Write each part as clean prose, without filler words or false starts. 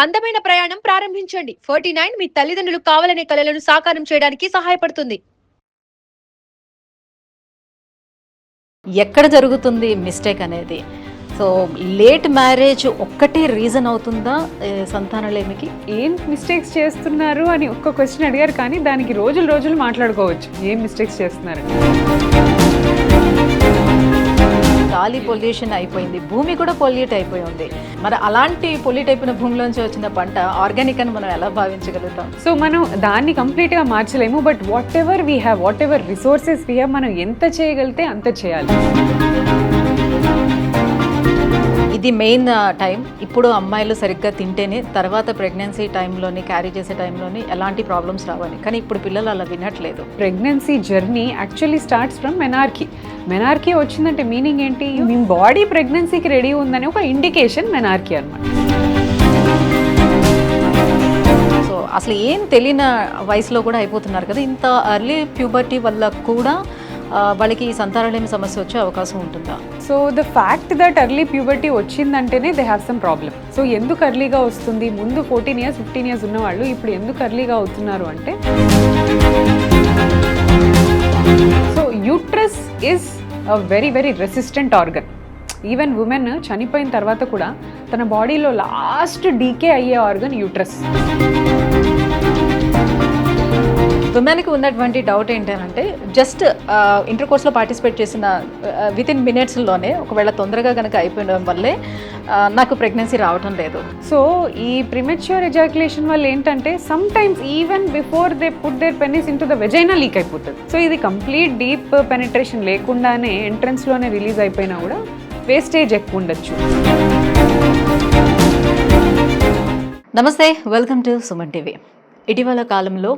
అందమైన ప్రయాణం ప్రారంభించండి. 49 మీ తల్లిదండ్రులు కావాలనే కలలను సాకారం చేయడానికి సహాయపడుతుంది. ఎక్కడ జరుగుతుంది మిస్టేక్ అనేది? సో లేట్ మ్యారేజ్ ఒక్కటే రీజన్ అవుతుందా సంతానలేమికి? ఏం మిస్టేక్స్ చేస్తున్నారు అని ఒక్క క్వశ్చన్ అడిగారు, కానీ దానికి రోజులు మాట్లాడుకోవచ్చు ఏం మిస్టేక్స్ చేస్తున్నారు. గాలి పొల్యూషన్ అయిపోయింది, భూమి కూడా పొల్యూట్ అయిపోయి ఉంది. మరి అలాంటి పొల్యూట్ అయిపోయిన భూమిలోంచి వచ్చిన పంట ఆర్గానిక్ అని మనం ఎలా భావించగలుగుతాం? సో మనం దాన్ని కంప్లీట్గా మార్చలేము, but whatever we have, whatever resources we have, మనం ఎంత చేయగలిగితే అంత చేయాలి. ఇది మెయిన్ టైం. ఇప్పుడు అమ్మాయిలు సరిగ్గా తింటేనే తర్వాత ప్రెగ్నెన్సీ టైంలోని, క్యారీ చేసే టైంలోని ఎలాంటి ప్రాబ్లమ్స్ రావాలి. కానీ ఇప్పుడు పిల్లలు అలా వినట్లేదు. Pregnancy journey actually starts from menarche. Menarche వచ్చిందంటే మీనింగ్ ఏంటి? మీ బాడీ ప్రెగ్నెన్సీకి రెడీ ఉందని ఒక ఇండికేషన్ మెనార్కీ అన్నమాట. సో అసలు ఏం తెలియని వయసులో కూడా అయిపోతున్నారు కదా. ఇంత ఎర్లీ ప్యూబర్టీ వల్ల కూడా వాళ్ళకి సంతానలేమి సమస్య వచ్చే అవకాశం ఉంటుందా? So the fact that early puberty వచ్చిందంటేనే they have some problem. So ఎందుకు ఎర్లీగా వస్తుంది? ముందు 14 years 15 years ఉన్నవాళ్ళు ఇప్పుడు ఎందుకు ఎర్లీగా అవుతున్నారు అంటే, so uterus is a very resistant organ. Even women చనిపోయిన తర్వాత కూడా తన బాడీలో లాస్ట్ డీకే అయ్యే ఆర్గన్ యూట్రస్. ఉమెన్కి ఉన్నటువంటి డౌట్ ఏంటంటే, జస్ట్ ఇంటర్ కోర్స్లో పార్టిసిపేట్ చేసిన వితిన్ మినిట్స్లోనే ఒకవేళ తొందరగా కనుక అయిపోవడం వల్లే నాకు ప్రెగ్నెన్సీ రావటం లేదు. సో ఈ ప్రిమెచ్యూర్ ఎజాక్యులేషన్ వల్ల ఏంటంటే some times even before they put their penis into the vagina leak అయిపోతుంది. సో ఇది కంప్లీట్ డీప్ పెనిట్రేషన్ లేకుండానే ఎంట్రన్స్లోనే రిలీజ్ అయిపోయినా కూడా వేస్టేజ్ ఎక్కువ ఉండొచ్చు. నమస్తే, వెల్కమ్ టు సుమన్ టీవీ. ఇటీవల కాలంలో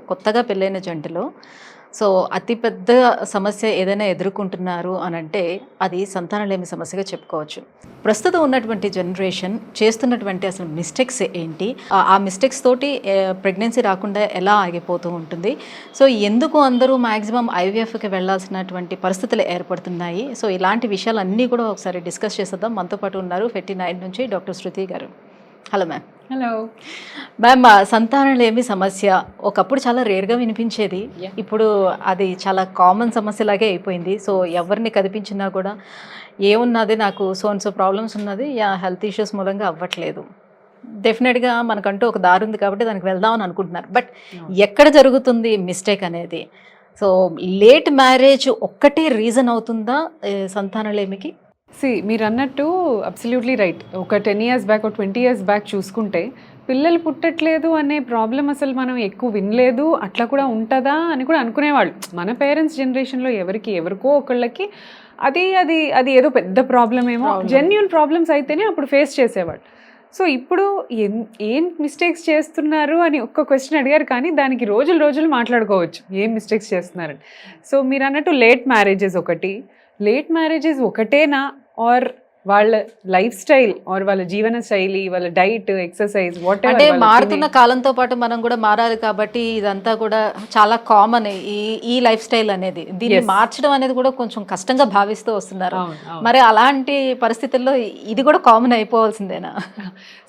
కొత్తగా పెళ్ళైన జంటలో సో అతిపెద్ద సమస్య ఏదైనా ఎదుర్కొంటున్నారు అని అంటే అది సంతానలేమి సమస్యగా చెప్పుకోవచ్చు. ప్రస్తుతం ఉన్నటువంటి జనరేషన్ చేస్తున్నటువంటి అసలు మిస్టేక్స్ ఏంటి, ఆ మిస్టేక్స్ తోటి ప్రెగ్నెన్సీ రాకుండా ఎలా ఆగిపోతూ ఉంటుంది, సో ఎందుకు అందరూ మ్యాక్సిమం ఐవీఎఫ్కి వెళ్ళాల్సినటువంటి పరిస్థితులు ఏర్పడుతున్నాయి, సో ఇలాంటి విషయాలన్నీ కూడా ఒకసారి డిస్కస్ చేసేద్దాం. మనతో పాటు ఉన్నారు 49 నుంచి డాక్టర్ శృతి గారు. Hello ma'am. హలో మ్యామ్, సంతానలేమి సమస్య ఒకప్పుడు చాలా రేర్గా వినిపించేది, ఇప్పుడు అది చాలా కామన్ సమస్యలాగే అయిపోయింది. సో ఎవరిని కదిపించినా కూడా ఏమున్నది, నాకు సో ప్రాబ్లమ్స్ ఉన్నది, హెల్త్ ఇష్యూస్ మూలంగా అవ్వట్లేదు. డెఫినెట్గా మనకంటూ ఒక దారి ఉంది కాబట్టి దానికి వెళ్దామని అనుకుంటున్నారు. బట్ ఎక్కడ జరుగుతుంది మిస్టేక్ అనేది? సో లేట్ మ్యారేజ్ ఒక్కటే రీజన్ అవుతుందా సంతానలేమికి? మీరు అన్నట్టు అబ్సల్యూట్లీ రైట్. ఒక 10 years బ్యాక్, ఒక 20 years బ్యాక్ చూసుకుంటే పిల్లలు పుట్టట్లేదు అనే ప్రాబ్లం అసలు మనం ఎక్కువ వినలేదు. అట్లా కూడా ఉంటుందా అని కూడా అనుకునేవాళ్ళు. మన పేరెంట్స్ జనరేషన్లో ఎవరికో ఒకళ్ళకి అది అది అది ఏదో పెద్ద ప్రాబ్లం ఏమో, జెన్యూన్ ప్రాబ్లమ్స్ అయితేనే అప్పుడు ఫేస్ చేసేవాళ్ళు. సో ఇప్పుడు ఏం మిస్టేక్స్ చేస్తున్నారు అని ఒక్క క్వశ్చన్ అడిగారు, కానీ దానికి రోజులు మాట్లాడుకోవచ్చు ఏం మిస్టేక్స్ చేస్తున్నారని. సో మీరు అన్నట్టు లేట్ మ్యారేజెస్ ఒకటేనా, ఆర్ వాళ్ళ లైఫ్ స్టైల్, ఆర్ వాళ్ళ జీవన శైలి, వాళ్ళ డైట్, ఎక్సర్సైజ్, వాట్ అంటే మారుతున్న కాలంతో పాటు మనం కూడా మారాలి కాబట్టి ఇదంతా కూడా చాలా కామన్. ఈ లైఫ్ స్టైల్ అనేది, దీన్ని మార్చడం అనేది కూడా కొంచెం కష్టంగా భావిస్తూ వస్తున్నారు. మరి అలాంటి పరిస్థితుల్లో ఇది కూడా కామన్ అయిపోవాల్సిందేనా?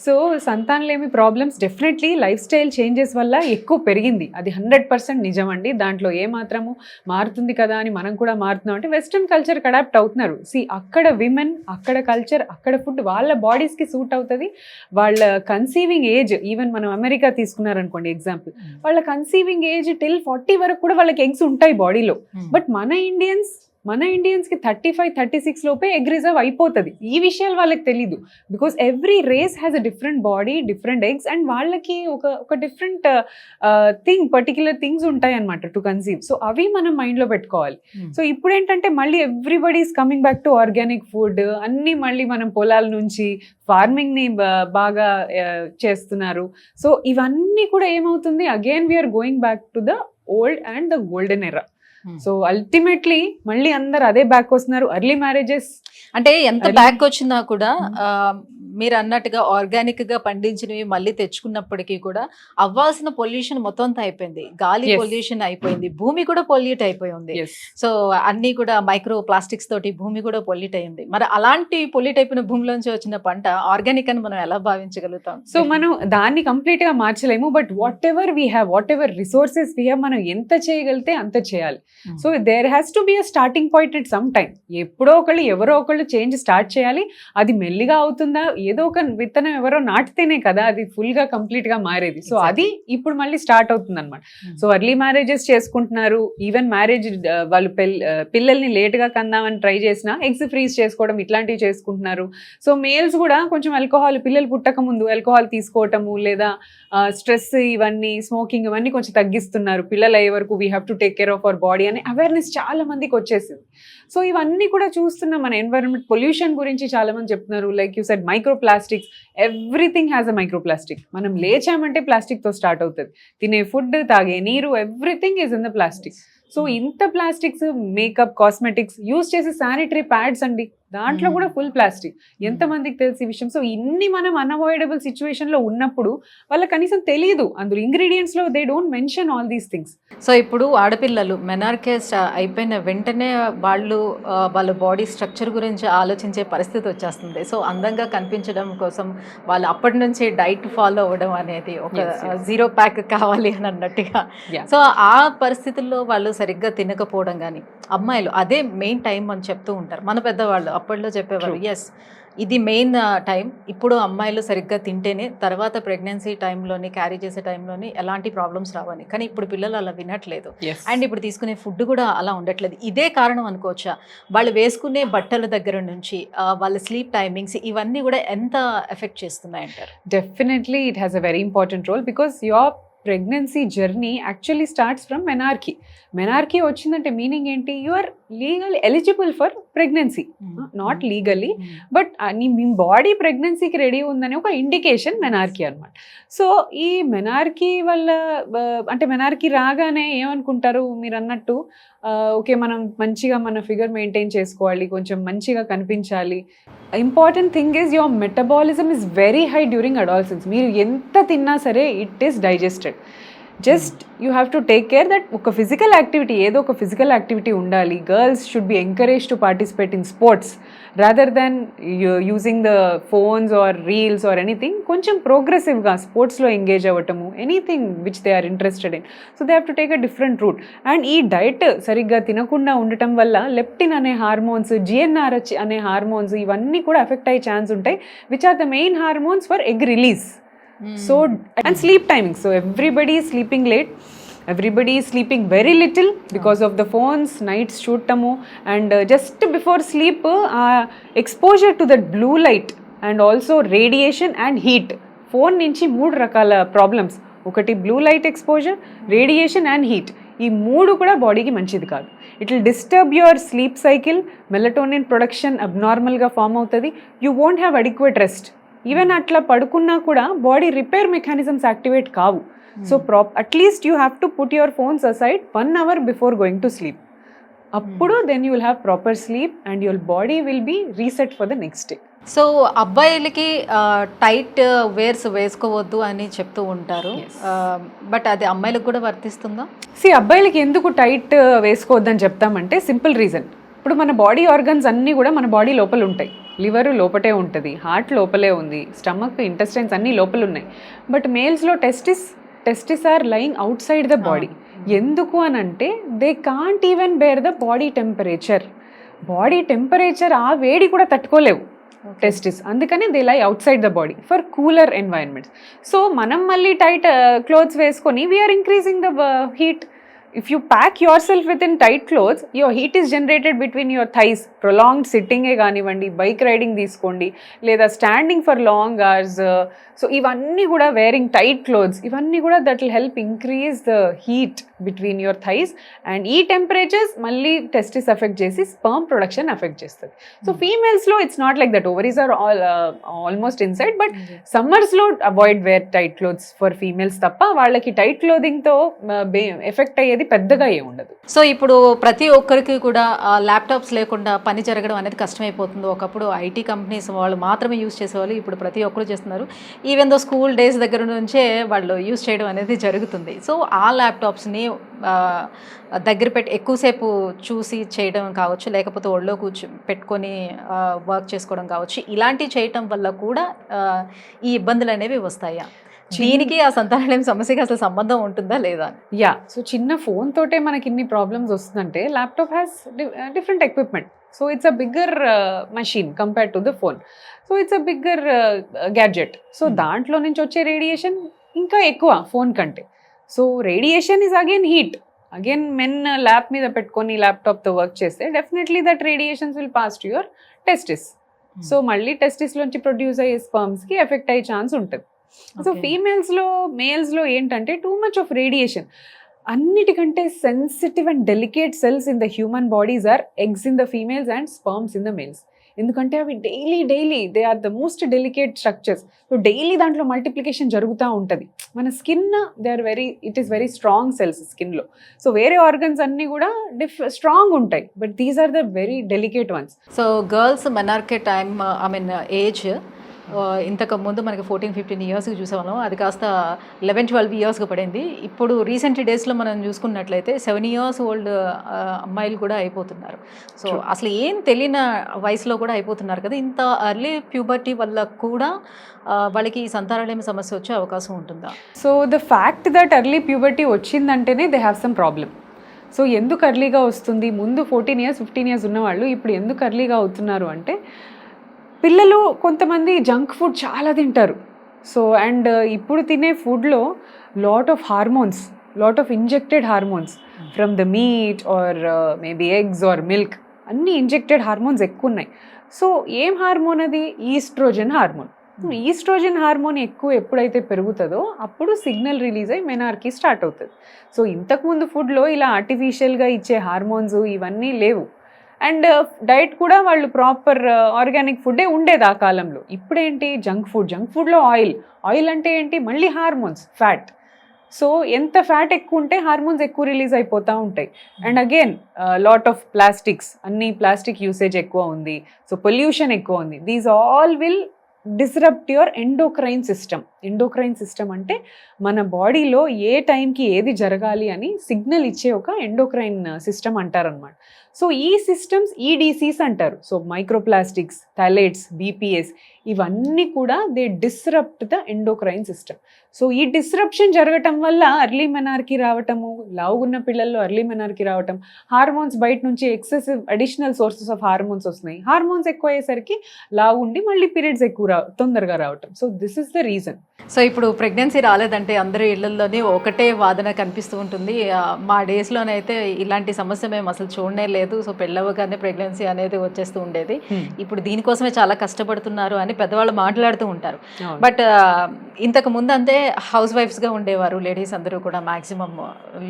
సో సంతానలేమి problems definitely lifestyle changes వల్ల ఎక్కువ పెరిగింది, అది 100% నిజం అండి. దాంట్లో ఏమాత్రము మారుతుంది కదా అని మనం కూడా మారుతున్నాం అంటే వెస్ట్రన్ కల్చర్కి అడాప్ట్ అవుతున్నారు. అక్కడ విమెన్, అక్కడ కల్చర్, అక్కడ ఫుడ్ వాళ్ళ బాడీస్కి సూట్ అవుతుంది. వాళ్ళ కన్సీవింగ్ ఏజ్, ఈవెన్ మనం అమెరికా తీసుకున్నారనుకోండి ఎగ్జాంపుల్, వాళ్ళ కన్సీవింగ్ ఏజ్ టిల్ 40 వరకు కూడా వాళ్ళకి ఎగ్స్ ఉంటాయి బాడీలో. బట్ మన ఇండియన్స్కి 35-36 లోపే ఎగ్ రిజర్వ్ అయిపోతుంది. ఈ విషయాలు వాళ్ళకి తెలీదు. Because every race has a different body, different eggs, and వాళ్ళకి ఒక డిఫరెంట్ పర్టిక్యులర్ థింగ్స్ ఉంటాయి అనమాట టు కన్సీవ్. సో అవి మనం మైండ్లో పెట్టుకోవాలి. సో ఇప్పుడు ఏంటంటే మళ్ళీ everybody is coming back to organic food, అన్నీ మళ్ళీ మనం పొలాల నుంచి ఫార్మింగ్ని బాగా చేస్తున్నారు. సో ఇవన్నీ కూడా ఏమవుతుంది, again we're going back to the old and the golden era. So ultimately మళ్ళీ అందరు అదే బ్యాక్ వస్తున్నారు. ఎర్లీ మ్యారేజెస్ అంటే ఎంత బ్యాక్ వచ్చినా కూడా మీరు అన్నట్టుగా ఆర్గానిక్ గా పండించినవి మళ్ళీ తెచ్చుకున్నప్పటికీ కూడా అవ్వాల్సిన పొల్యూషన్ మొత్తం అంతా అయిపోయింది, గాలి Yes. పొల్యూషన్ అయిపోయింది, భూమి కూడా పొల్యూట్ అయిపోయి ఉంది. Yes. సో అన్ని కూడా మైక్రో ప్లాస్టిక్స్ తోటి భూమి కూడా పొల్యూట్ అయింది. మరి అలాంటి పొల్యూట్ అయిపోయిన భూమిలోంచి వచ్చిన పంట ఆర్గానిక్ అని మనం ఎలా భావించగలుగుతాం? సో మనం దాన్ని కంప్లీట్ గా మార్చలేము, but whatever we have, whatever resources we have, మనం ఎంత చేయగలిగితే అంత చేయాలి. So there has to be a starting point at some time. ఎప్పుడో ఒకళ్ళు ఎవరో ఒకళ్ళు చేంజ్ స్టార్ట్ చేయాలి. అది మెల్లిగా అవుతుందా, ఏదో ఒక విత్తనం ఎవరో నాటితేనే కదా అది ఫుల్ గా కంప్లీట్ గా మారేది. సో అది ఇప్పుడు మళ్ళీ స్టార్ట్ అవుతుంది అనమాట. సో ఎర్లీ మ్యారేజెస్ చేసుకుంటున్నారు, ఈవెన్ మ్యారేజ్ వాళ్ళు పిల్లల్ని లేట్ గా కందామని ట్రై చేసినా ఎగ్స్ ఫ్రీజ్ చేసుకోవడం ఇట్లాంటివి చేసుకుంటున్నారు. సో మేల్స్ కూడా కొంచెం ఆల్కహాల్, పిల్లలు పుట్టక ముందు ఆల్కహాల్ తీసుకోవటము లేదా స్ట్రెస్ ఇవన్నీ స్మోకింగ్ ఇవన్నీ కొంచెం తగ్గిస్తున్నారు. పిల్లలు అయ్యే వరకు we have to take care of our body అనే అవేర్నెస్ చాలా మందికి వచ్చేసింది. సో ఇవన్నీ కూడా చూస్తున్నాం. మన ఎన్వైరన్మెంట్ పొల్యూషన్ గురించి చాలా మంది చెప్తున్నారు. Like you said micro plastics, everything has a micro plastic. మనం లేచామంటే ప్లాస్టిక్ తో స్టార్ట్ అవుతుంది. తినే ఫుడ్, తాగే నీరు, everything is in the plastic. So ఇంత ప్లాస్టిక్స్, మేకప్, కాస్మెటిక్స్ యూజ్ చేసే శానిటరీ ప్యాడ్స్ అండి, దాంట్లో కూడా ఫుల్ ప్లాస్టిక్. ఎంతమందికి తెలిసి విషయం. సో ఇన్ని మనం అన్అవాయిడబుల్ సిచ్యువేషన్ లో ఉన్నప్పుడు వాళ్ళకి కనీసం తెలియదు, అందులో ఇంగ్రీడియంట్స్ లో they don't mention all these things. So ఇప్పుడు ఆడపిల్లలు మెనార్కేస్ అయిపోయిన వెంటనే వాళ్ళ బాడీ స్ట్రక్చర్ గురించి ఆలోచించే పరిస్థితి వచ్చేస్తుంది. సో అందంగా కనిపించడం కోసం వాళ్ళు అప్పటి నుంచి డైట్ ఫాలో అవ్వడం అనేది ఒక జీరో ప్యాక్ కావాలి అని అన్నట్టుగా. సో ఆ పరిస్థితుల్లో వాళ్ళు సరిగ్గా తినకపోవడం కానీ, అమ్మాయిలు అదే మెయిన్ టైం అని చెప్తూ ఉంటారు మన పెద్దవాళ్ళు. అప్పట్లో చెప్పేవారు ఎస్ ఇది మెయిన్ టైం, ఇప్పుడు అమ్మాయిలు సరిగ్గా తింటేనే తర్వాత ప్రెగ్నెన్సీ టైంలోని, క్యారీ చేసే టైంలోని ఎలాంటి ప్రాబ్లమ్స్ రావని. కానీ ఇప్పుడు పిల్లలు అలా వినట్లేదు. అండ్ ఇప్పుడు తీసుకునే ఫుడ్ కూడా అలా ఉండట్లేదు. ఇదే కారణం అనుకోవచ్చా? వాళ్ళు వేసుకునే బట్టల దగ్గర నుంచి వాళ్ళ స్లీప్ టైమింగ్స్ ఇవన్నీ కూడా ఎంత ఎఫెక్ట్ చేస్తున్నాయి అంటారు? Definitely it has a very important role, because your pregnancy journey actually starts from menarche. Menarche వచ్చిందంటే మీనింగ్ ఏంటి? You are legal eligible for pregnancy, not legally, but మీ బాడీ ప్రెగ్నెన్సీకి రెడీ ఉందని ఒక ఇండికేషన్ మెనార్కీ అనమాట. So ఈ menarche వల్ల అంటే మెనార్కీ రాగానే ఏమనుకుంటారు మీరు అన్నట్టు, ఓకే మనం మంచిగా మన ఫిగర్ మెయింటైన్ చేసుకోవాలి, కొంచెం మంచిగా కనిపించాలి. Important thing is your metabolism is very high during adolescence. మీరు ఎంత తిన్నా సరే it is digested. Just you have to take care that ఒక ఫిజికల్ యాక్టివిటీ, ఏదో ఒక ఫిజికల్ యాక్టివిటీ ఉండాలి. Girls should be encourage to participate in sports rather than using the phones or reels or anything. కొంచెం ప్రోగ్రెసివ్గా స్పోర్ట్స్లో engage అవ్వటము, anything which they are interested in. So they have to take a different root. And ఈ diet సరిగ్గా తినకుండా ఉండటం వల్ల leptin అనే హార్మోన్స్, జిఎన్ఆర్హెచ్ అనే హార్మోన్స్ ఇవన్నీ కూడా ఎఫెక్ట్ అయ్యే ఛాన్స్ ఉంటాయి, which are the main hormones for egg release. So and sleep timing, so everybody is sleeping late, everybody is sleeping very little because of the phones, nights shootamo, and just before sleep exposure to that blue light and also radiation and heat. Phone nunchi మూడు రకాల problems, ఒకటి blue light exposure, radiation and heat. ఈ మూడు కూడా బాడీకి మంచిది కాదు. It will disturb your sleep cycle, melatonin production అబ్నార్మల్గా ఫామ్ అవుతుంది, you won't have adequate rest. Even అట్లా పడుకున్నా కూడా బాడీ రిపేర్ మెకానిజమ్స్ యాక్టివేట్ కావు. So at least you have to put your phones aside 1 hour before going to sleep. అప్పుడు then you will have proper sleep and your body will be reset for the next day. So అబ్బాయిలకి tight wears వేసుకోవద్దు అని చెప్తూ ఉంటారు, but అది అమ్మాయిలకు కూడా వర్తిస్తుందా? అబ్బాయిలకి ఎందుకు టైట్ వేసుకోవద్దని చెప్తామంటే సింపుల్ రీజన్. ఇప్పుడు మన బాడీ ఆర్గన్స్ అన్నీ కూడా మన బాడీ లోపల ఉంటాయి. లివర్ లోపటే ఉంటుంది, హార్ట్ లోపలే ఉంది, స్టమక్, ఇంటెస్టైన్స్ అన్నీ లోపల ఉన్నాయి. బట్ మేల్స్లో testis are lying outside the body. ఎందుకు అని అంటే they can't even bear the body temperature ఆ వేడి కూడా తట్టుకోలేవు టెస్టిస్. అందుకని they lie outside the body for cooler environments. So మనం మళ్ళీ టైట్ క్లోత్స్ వేసుకొని we are increasing the heat. If you pack yourself within tight clothes, your heat is generated between your thighs. Prolonged sitting ఏ కానివ్వండి, bike riding తీసుకోండి, లేదా standing for long hours. So ఇవన్నీ కూడా wearing tight clothes, ఇవన్నీ కూడా that will help increase the heat between your thighs. And ఈ temperatures మళ్ళీ టెస్టిస్ ఎఫెక్ట్ చేసి స్పర్మ్ ప్రొడక్షన్ ఎఫెక్ట్ చేస్తుంది. సో ఫీమేల్స్లో it's not like that. Ovaries are almost inside, but సమ్మర్స్లో avoid wear tight clothes for females తప్ప. వాళ్ళకి tight క్లోదింగ్తో effect అయ్యేది అనేది పెద్దగా ఏమి ఉండదు. సో ఇప్పుడు ప్రతి ఒక్కరికి కూడా ల్యాప్టాప్స్ లేకుండా పని జరగడం అనేది కష్టమైపోతుంది. ఒకప్పుడు ఐటీ కంపెనీస్ వాళ్ళు మాత్రమే యూజ్ చేసేవాళ్ళు, ఇప్పుడు ప్రతి ఒక్కరు చేస్తున్నారు. ఈవెన్ దో స్కూల్ డేస్ దగ్గర నుంచే వాళ్ళు యూజ్ చేయడం అనేది జరుగుతుంది. సో ఆ ల్యాప్టాప్స్ని దగ్గర పెట్టి ఎక్కువసేపు చూసి చేయడం కావచ్చు, లేకపోతే ఒళ్ళో పెట్టుకొని వర్క్ చేసుకోవడం కావచ్చు, ఇలాంటివి చేయటం వల్ల కూడా ఈ ఇబ్బందులు అనేవి వస్తాయా? దీనికి ఆ సంతానలేమి సమస్యకి అసలు సంబంధం ఉంటుందా లేదా? యా, సో చిన్న ఫోన్ తోటే మనకి ఇన్ని ప్రాబ్లమ్స్ వస్తుందంటే laptop has different equipment. So it's a bigger machine compare to the phone. So it's a bigger gadget. So దాంట్లో నుంచి వచ్చే రేడియేషన్ ఇంకా ఎక్కువ ఫోన్ కంటే. So radiation is again heat. Again men lap మీద పెట్టుకొని ల్యాప్టాప్తో వర్క్ చేస్తే definitely that radiations will pass to your testis. So మళ్ళీ టెస్టిస్లోంచి ప్రొడ్యూస్ అయ్యే స్పర్మ్స్కి ఎఫెక్ట్ అయ్యే ఛాన్స్ ఉంటుంది. సో ఫీమేల్స్లో మేల్స్లో ఏంటంటే టూ మచ్ ఆఫ్ రేడియేషన్. అన్నిటికంటే sensitive and delicate cells in the human bodies are eggs in the females and sperms in the males. ఎందుకంటే అవి daily they are the most delicate structures. So daily దాంట్లో multiplication జరుగుతూ ఉంటుంది. మన skin it is very strong cells స్కిన్లో. So వేరే organs అన్నీ కూడా స్ట్రాంగ్ ఉంటాయి, but these are the very delicate ones. So girls menarche time age ఇంతకు ముందు మనకి 14-15 ఇయర్స్కి చూసేవాళ్ళం, అది కాస్త 11-12 ఇయర్స్కి పడింది. ఇప్పుడు రీసెంట్ డేస్లో మనం చూసుకున్నట్లయితే 7 years ఓల్డ్ అమ్మాయిలు కూడా అయిపోతున్నారు. సో అసలు ఏం తెలియని వయసులో కూడా అయిపోతున్నారు కదా. ఇంత ఎర్లీ ప్యూబర్టీ వల్ల కూడా వాళ్ళకి ఈ సంతానలేమి సమస్య వచ్చే అవకాశం ఉంటుందా? So the fact that early puberty వచ్చిందంటేనే they have some problem. So ఎందుకు ఎర్లీగా వస్తుంది? ముందు 14 years 15 years ఉన్నవాళ్ళు ఇప్పుడు ఎందుకు ఎర్లీగా అవుతున్నారు అంటే, పిల్లలు కొంతమంది జంక్ ఫుడ్ చాలా తింటారు. సో అండ్ ఇప్పుడు తినే ఫుడ్లో lot of hormones, lot of injected hormones from the meet or maybe eggs are milk, అన్ని ఇంజెక్టెడ్ హార్మోన్స్ ఎక్కువ ఉన్నాయి. సో ఏం హార్మోన్ అది? Oestrogen hormone. ఈస్ట్రోజన్ హార్మోన్ ఎక్కువ ఎప్పుడైతే పెరుగుతుందో అప్పుడు సిగ్నల్ రిలీజ్ అయ్యి మెనార్కీ స్టార్ట్ అవుతుంది. సో ఇంతకుముందు ఫుడ్లో ఇలా ఆర్టిఫిషియల్గా ఇచ్చే హార్మోన్స్ ఇవన్నీ లేవు. అండ్ డైట్ కూడా వాళ్ళు ప్రాపర్ ఆర్గానిక్ ఫుడ్డే ఉండేది ఆ కాలంలో. ఇప్పుడేంటి జంక్ ఫుడ్లో ఆయిల్ అంటే ఏంటి? మళ్ళీ హార్మోన్స్, ఫ్యాట్. సో ఎంత ఫ్యాట్ ఎక్కువ ఉంటే హార్మోన్స్ ఎక్కువ రిలీజ్ అయిపోతూ ఉంటాయి. And again lot of plastics, అన్ని ప్లాస్టిక్ యూసేజ్ ఎక్కువ ఉంది. సో పొల్యూషన్ ఎక్కువ ఉంది. These all will disrupt your endocrine system. Endocrine system అంటే మన బాడీలో ఏ టైంకి ఏది జరగాలి అని సిగ్నల్ ఇచ్చే ఒక ఎండోక్రైన్ సిస్టమ్ అంటారనమాట. సో ఈ సిస్టమ్స్ ఈడీసీస్ అంటారు. సో మైక్రోప్లాస్టిక్స్, థైలైట్స్, బీపీఎస్ ఇవన్నీ కూడా they disrupt the endocrine system. So ఈ డిస్రప్షన్ జరగటం వల్ల అర్లీ మెనార్కీ రావటము, లావుగున్న పిల్లల్లో అర్లీ మెనార్కీ రావటం, హార్మోన్స్ బయట నుంచి excessive additional sources of hormones వస్తున్నాయి. హార్మోన్స్ ఎక్కువ అయ్యేసరికి లావు ఉండి మళ్ళీ పీరియడ్స్ తొందరగా రావటం. So this is the reason. So ఇప్పుడు ప్రెగ్నెన్సీ రాలేదంటే అందరి ఇళ్లలోనే ఒకటే వాదన కనిపిస్తూ ఉంటుంది. మా డేస్లోనైతే ఇలాంటి సమస్య మేము అసలు చూడనే లేదు. సో పెళ్ళవగానే ప్రెగ్నెన్సీ అనేది వచ్చేస్తూ ఉండేది. ఇప్పుడు దీనికోసమే చాలా కష్టపడుతున్నారు అని పెద్దవాళ్ళు మాట్లాడుతూ ఉంటారు. బట్ ఇంతకు ముందు అంతే హౌస్ వైఫ్స్గా ఉండేవారు లేడీస్ అందరూ కూడా, మ్యాక్సిమం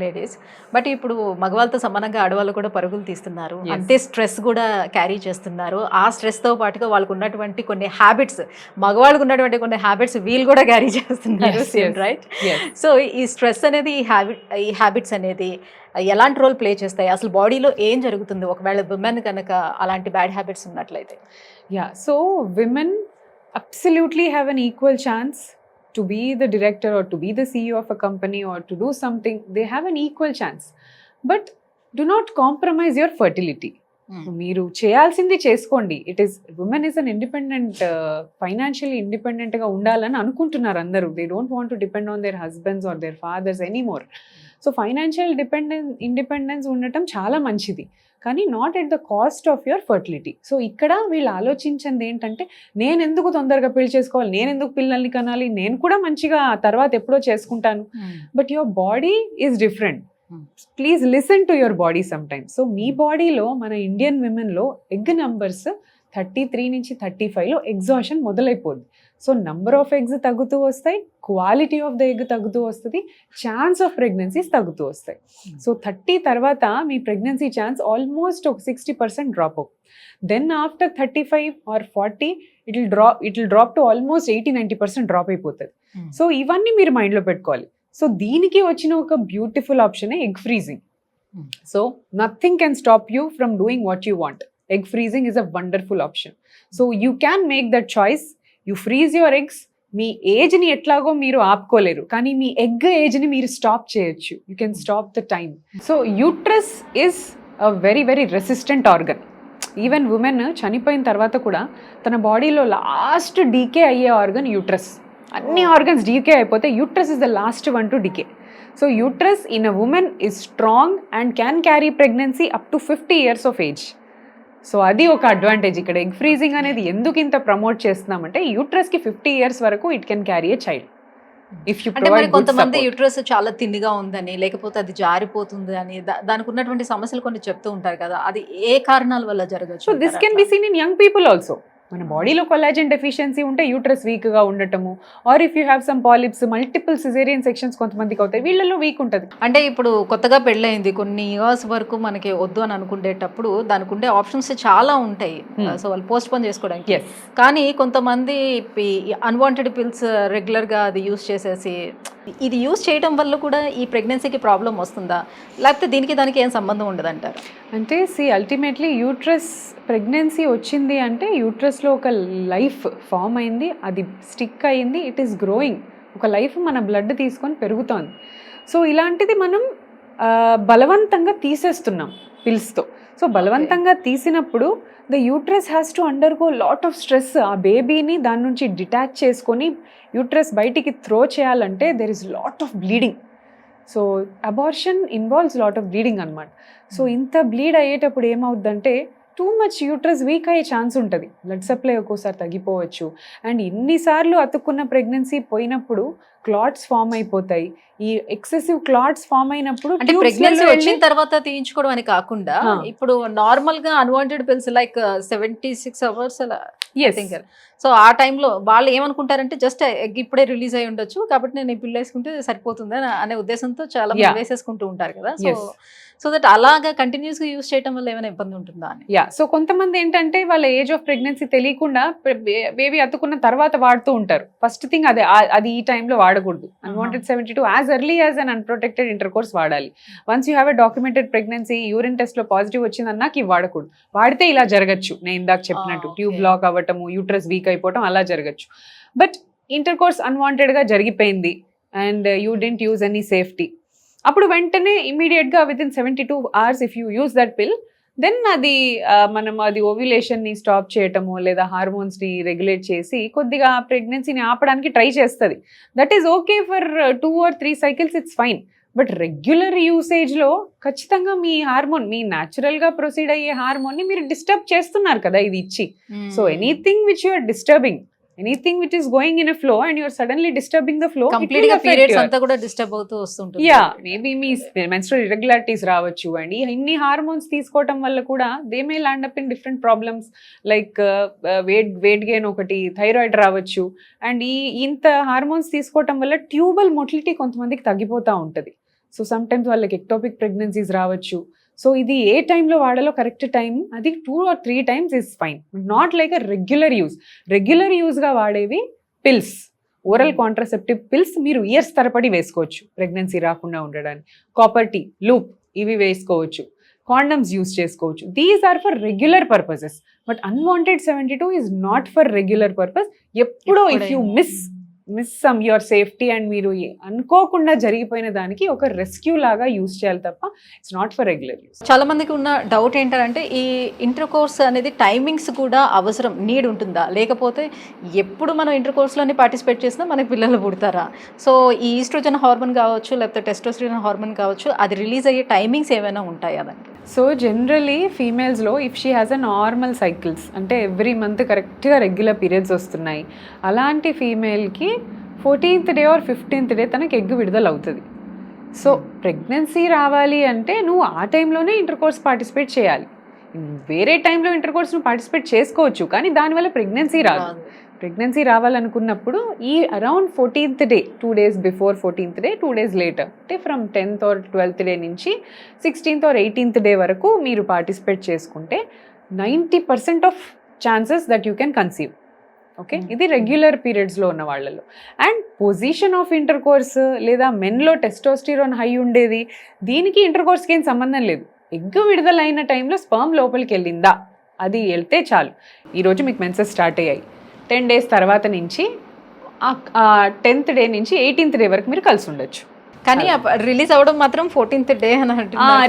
లేడీస్. బట్ ఇప్పుడు మగవాళ్ళతో సమానంగా ఆడవాళ్ళు కూడా పరుగులు తీస్తున్నారు. అంతే స్ట్రెస్ కూడా క్యారీ చేస్తున్నారు. ఆ స్ట్రెస్తో పాటుగా వాళ్ళకు ఉన్నటువంటి కొన్ని హ్యాబిట్స్, మగవాళ్ళకు ఉన్నటువంటి కొన్ని హ్యాబిట్స్ వీళ్ళు కూడా క్యారీ చేస్తున్నారు. రైట్? సో ఈ స్ట్రెస్ అనేది, ఈ హ్యాబిట్స్ అనేది ఎలాంటి రోల్ ప్లే చేస్తాయి? అసలు బాడీలో ఏం జరుగుతుంది ఒకవేళ విమెన్ కనుక అలాంటి బ్యాడ్ హ్యాబిట్స్ ఉన్నట్లయితే? Yeah, so women absolutely have an equal chance to be the director or to be the CEO of a company or to do something. They have an equal chance, but do not compromise your fertility. మీరు చేయాల్సింది చేసుకోండి. Women is an independent, financially ఇండిపెండెంట్గా ఉండాలని అనుకుంటున్నారు అందరూ. They don't want to depend on their husbands or their fathers anymore. So financial independence ఉండటం చాలా మంచిది, కానీ not at the cost of your fertility. So ఇక్కడ వీళ్ళు ఆలోచించింది ఏంటంటే, నేను ఎందుకు తొందరగా పెళ్లి చేసుకోవాలి, నేను ఎందుకు పిల్లల్ని కనాలి, నేను కూడా మంచిగా తర్వాత ఎప్పుడో చేసుకుంటాను. But your body is different. Please listen to your body sometimes. So మీ బాడీలో, మన ఇండియన్ విమెన్లో ఎగ్ నంబర్స్ 33 నుంచి 35లో ఎగ్జాషన్ మొదలైపోద్ది. సో నంబర్ ఆఫ్ ఎగ్స్ తగ్గుతూ వస్తాయి, క్వాలిటీ ఆఫ్ ద ఎగ్ తగ్గుతూ వస్తుంది, ఛాన్స్ ఆఫ్ ప్రెగ్నెన్సీస్ తగ్గుతూ వస్తాయి. సో 30 తర్వాత మీ ప్రెగ్నెన్సీ ఛాన్స్ ఆల్మోస్ట్ ఒక 60% డ్రాప్ అవుతుంది. Then after 35 or 40 it will drop to almost 80-90% drop అయిపోతుంది. సో ఇవన్నీ మీరు మైండ్లో పెట్టుకోవాలి. సో దీనికి వచ్చిన ఒక beautiful option egg freezing. So nothing can stop you from doing what you want. Egg freezing is a wonderful option. So you can make that choice. You freeze your eggs. మీ ఏజ్ని ఎట్లాగో మీరు ఆపుకోలేరు, కానీ మీ egg ఏజ్ని మీరు stop చేయొచ్చు. You can stop the time. So uterus is a very very resistant organ. Even women చనిపోయిన తర్వాత కూడా తన బాడీలో లాస్ట్ డీకే అయ్యే ఆర్గన్ యూట్రస్. అన్ని ఆర్గన్స్ డీకే అయిపోతే uterus is the last one to decay. So uterus in a women is strong and can carry pregnancy up to 50 years of age. సో అది ఒక అడ్వాంటేజ్ ఇక్కడ. ఎగ్ ఫ్రీజింగ్ అనేది ఎందుకు ఇంత ప్రమోట్ చేస్తున్నామంటే యూట్రస్కి 50 years వరకు it can carry a child. అంటే మరి కొంతమంది యూట్రస్ చాలా తిన్నిగా ఉందని, లేకపోతే అది జారిపోతుంది అని, దానికి ఉన్నటువంటి సమస్యలు కొన్ని చెప్తూ ఉంటారు కదా, అది ఏ కారణాల వల్ల జరగచ్చు? So this can be seen in young people also. మన బాడీలో కొలాజన్ డెఫిషియన్సీ ఉంటే యూట్రస్ వీక్గా ఉండటము, or if you have some polyps, multiple caesarean sections కొంతమందికి అవుతాయి, వీళ్ళలో వీక్ ఉంటుంది. అంటే ఇప్పుడు కొత్తగా పెళ్ళయింది, కొన్ని ఇయర్స్ వరకు మనకి వద్దు అని అనుకునేటప్పుడు దానికి ఉండే ఆప్షన్స్ చాలా ఉంటాయి. సో వాళ్ళు పోస్ట్ పోన్ చేసుకోవడానికి. కానీ కొంతమంది అన్వాంటెడ్ పిల్స్ రెగ్యులర్గా అది యూస్ చేసేసి, ఇది యూస్ చేయడం వల్ల కూడా ఈ ప్రెగ్నెన్సీకి ప్రాబ్లం వస్తుందా, లేకపోతే దీనికి దానికి ఏం సంబంధం ఉండదంటారు? అంటే అల్టిమేట్లీ యూట్రస్ ప్రెగ్నెన్సీ వచ్చింది అంటే యూట్రస్లో ఒక లైఫ్ ఫామ్ అయింది, అది స్టిక్ అయింది, ఇట్ ఈస్ గ్రోయింగ్. ఒక లైఫ్ మన బ్లడ్ తీసుకొని పెరుగుతోంది. సో ఇలాంటిది మనం బలవంతంగా తీసేస్తున్నాం పిల్స్తో. సో బలవంతంగా తీసినప్పుడు the uterus has to undergo lot of stress. ఆ బేబీని దాని నుంచి డిటాచ్ చేసుకొని యూట్రస్ బయటికి త్రో చేయాలంటే there is lot of bleeding. So abortion involves lot of bleeding అనమాట. సో ఇంత బ్లీడ్ అయ్యేటప్పుడు ఏమవుద్దంటే టూ మచ్ యూట్రస్ వీక్ అయ్యే ఛాన్స్ ఉంటుంది, బ్లడ్ సప్లై ఒక్కోసారి తగ్గిపోవచ్చు. అండ్ ఇన్నిసార్లు అతుక్కున్న ప్రెగ్నెన్సీ పోయినప్పుడు క్లాట్స్ ఫామ్ అయిపోతాయి. ఈ ఎక్సెసివ్ క్లాట్స్ ఫామ్ అయినప్పుడు అంటే ప్రెగ్నెన్సీ వచ్చిన తర్వాత తీయించుకోవడం అని కాకుండా ఇప్పుడు నార్మల్ గా అన్వాంటెడ్ పిల్స్ లైక్ 76 hours అలా. సో ఆ టైంలో వాళ్ళు ఏమనుకుంటారంటే జస్ట్ ఎగ్ ఇప్పుడే రిలీజ్ అయి ఉండొచ్చు కాబట్టి నేను ఈ పిల్ల వేసుకుంటే సరిపోతుంది అనే ఉద్దేశంతో చాలా మంది వేసేసుకుంటూ ఉంటారు కదా. సో దట్ అలాగా కంటిన్యూస్ గా యూస్ చేయడం వల్ల ఏమైనా ఇబ్బంది ఉంటుందా అని. సో కొంతమంది ఏంటంటే వాళ్ళ ఏజ్ ఆఫ్ ప్రెగ్నెన్సీ తెలియకుండా బేబీ అతుకున్న తర్వాత వాడుతూ ఉంటారు. ఫస్ట్ థింగ్ అది ఈ టైంలో వాడకూడదు. Unwanted 72 as early as an unprotected intercourse వాడాలి. Once you have a documented pregnancy, urine test లో పాజిటివ్ వచ్చిందన్నాక ఇవి వాడకూడదు. వాడితే ఇలా జరగచ్చు, నేను ఇందాక చెప్పినట్టు ట్యూబ్ బ్లాక్ అవ్వటము, యూట్రస్ వీక్ అయిపోవటం అలా జరగచ్చు. బట్ ఇంటర్ కోర్స్ అన్వాంటెడ్ గా జరిగిపోయింది and you didn't use any safety, అప్పుడు వెంటనే ఇమీడియట్గా with in 72 hours if you use that పిల్, దెన్ అది మనం అది ఓవ్యులేషన్ని స్టాప్ చేయటము లేదా హార్మోన్స్ని రెగ్యులేట్ చేసి కొద్దిగా ప్రెగ్నెన్సీని ఆపడానికి ట్రై చేస్తుంది. That is okay for 2 or 3 cycles, it's fine. But regular యూసేజ్లో ఖచ్చితంగా మీ హార్మోన్, మీ న్యాచురల్గా ప్రొసీడ్ అయ్యే హార్మోన్ని మీరు డిస్టర్బ్ చేస్తున్నారు కదా ఇది ఇచ్చి. So anything which you are disturbing, anything which is going in a flow and you are suddenly disturbing the flow, complete గా పీరియడ్స్ అంతా కూడా డిస్టర్బ్ అవుతూ వస్తుంటుంది. మేబీ మీ మెన్స్ట్రువల్ ఇర్రెగ్యులారిటీస్ రావచ్చు. అండ్ ఇన్ని హార్మోన్స్ తీసుకోవటం వల్ల కూడా they may land up in different problems like weight gain ఒకటి, థైరాయిడ్ రావచ్చు. అండ్ ఇంత హార్మోన్స్ తీసుకోవటం వల్ల ట్యూబల్ మొటిలిటీ కొంతమందికి తగ్గిపోతూ ఉంటుంది. సో సమ్ టైమ్స్ వాళ్ళకి ఎక్టోపిక్ ప్రెగ్నెన్సీస్ రావచ్చు. సో ఇది ఏ టైంలో వాడాలో కరెక్ట్ టైం, అది 2 or 3 times is fine. Not like a regular use. Regular యూజ్గా వాడేవి పిల్స్, ఓరల్ కాంట్రాసెప్టివ్ పిల్స్ మీరు ఇయర్స్ తరబడి వేసుకోవచ్చు ప్రెగ్నెన్సీ రాకుండా ఉండడానికి. కాపర్ టీ, లూప్ ఇవి వేసుకోవచ్చు. కాండమ్స్ యూజ్ చేసుకోవచ్చు. These are for regular purposes. But Unwanted 72 is not for regular purpose. ఎప్పుడో if you miss some your safety and మీరు అనుకోకుండా జరిగిపోయిన దానికి ఒక రెస్క్యూ లాగా యూజ్ చేయాలి తప్ప it's not for regular use. చాలా మందికి ఉన్న డౌట్ ఏంటంటే ఈ ఇంటర్ కోర్స్ అనేది టైమింగ్స్ కూడా అవసరం, నీడ్ ఉంటుందా, లేకపోతే ఎప్పుడు మనం ఇంటర్ కోర్స్లోనే పార్టిసిపేట్ చేసినా మనకి పిల్లలు పుడతారా? సో ఈ ఈస్ట్రోజన్ హార్మోన్ కావచ్చు లేకపోతే టెస్టోస్టెరాన్ హార్మోన్ కావచ్చు, అది రిలీజ్ అయ్యే టైమింగ్స్ ఏమైనా ఉంటాయా దానికి? సో జనరలీ ఫీమేల్స్లో if she has a normal cycles, అంటే ఎవ్రీ మంత్ కరెక్ట్గా రెగ్యులర్ పీరియడ్స్ వస్తున్నాయి, అలాంటి ఫీమేల్కి 14th day or 15th day తనకి ఎగ్ విడుదల అవుతుంది. సో ప్రెగ్నెన్సీ రావాలి అంటే నువ్వు ఆ టైంలోనే ఇంటర్ కోర్స్ పార్టిసిపేట్ చేయాలి. వేరే టైంలో ఇంటర్ కోర్స్ నువ్వు పార్టిసిపేట్ చేసుకోవచ్చు, కానీ దానివల్ల ప్రెగ్నెన్సీ రాదు. ప్రెగ్నెన్సీ రావాలనుకున్నప్పుడు ఈ around 14th day, 2 days before 14th day, 2 days later, అంటే from 10th or 12th day నుంచి 16th or 18th day వరకు మీరు పార్టిసిపేట్ చేసుకుంటే 90% of chances that you can conceive. Okay, ఇది రెగ్యులర్ పీరియడ్స్లో ఉన్న వాళ్ళలో. And position of inter course లేదా మెన్లో testosterone high ఉండేది, దీనికి ఇంటర్ కోర్స్కి ఏం సంబంధం లేదు. ఎగ్ విడుదలైన టైంలో స్పర్మ్ లోపలికి వెళ్ళిందా, అది వెళ్తే చాలు. ఈరోజు మీకు మెన్సెస్ స్టార్ట్ అయ్యాయి, 10 days తర్వాత నుంచి 10th day నుంచి 18th day వరకు మీరు కలిసి ఉండొచ్చు. కానీ రిలీజ్ అవ్వడం మాత్రం 14th day అని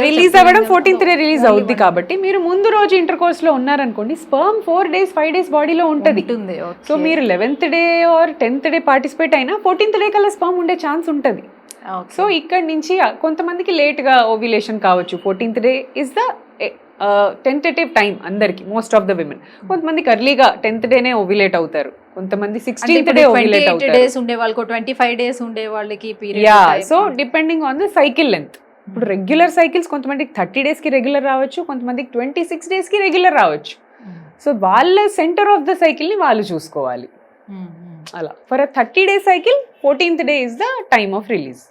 రిలీజ్ అవ్వడం 14th day రిలీజ్ అవుద్ది. కాబట్టి మీరు ముందు రోజు ఇంటర్ కోర్స్ లో ఉన్నారనుకోండి, స్పర్మ్ 4 days 5 days బాడీలో ఉంటుంది. సో మీరు 11th day are 10th day participate అయినా 14th day కల్లా స్పర్మ్ ఉండే ఛాన్స్ ఉంటుంది. సో ఇక్కడ నుంచి కొంతమందికి లేట్గా ఓవ్యులేషన్ కావచ్చు. 14th day is the tentative time అందరికి, మోస్ట్ ఆఫ్ ద విమెన్. కొంతమందికి అర్లీగా 10th day ఓవ్యులేట్ అవుతారు, కొంతమంది 16th day ఓవ్యులేట్ అవుతారు. డేస్ ఉండే వాళ్ళకి 25 days ఉండే వాళ్ళకి so depending on the cycle length. ఇప్పుడు రెగ్యులర్ సైకిల్స్ కొంతమందికి 30 days కి రెగ్యులర్ రావచ్చు, కొంతమందికి 26 days కి రెగ్యులర్ రావచ్చు. సో వాళ్ళ సెంటర్ ఆఫ్ ద సైకిల్ ని వాళ్ళు చూసుకోవాలి. అలా for 30 day cycle 14th day is the time of release.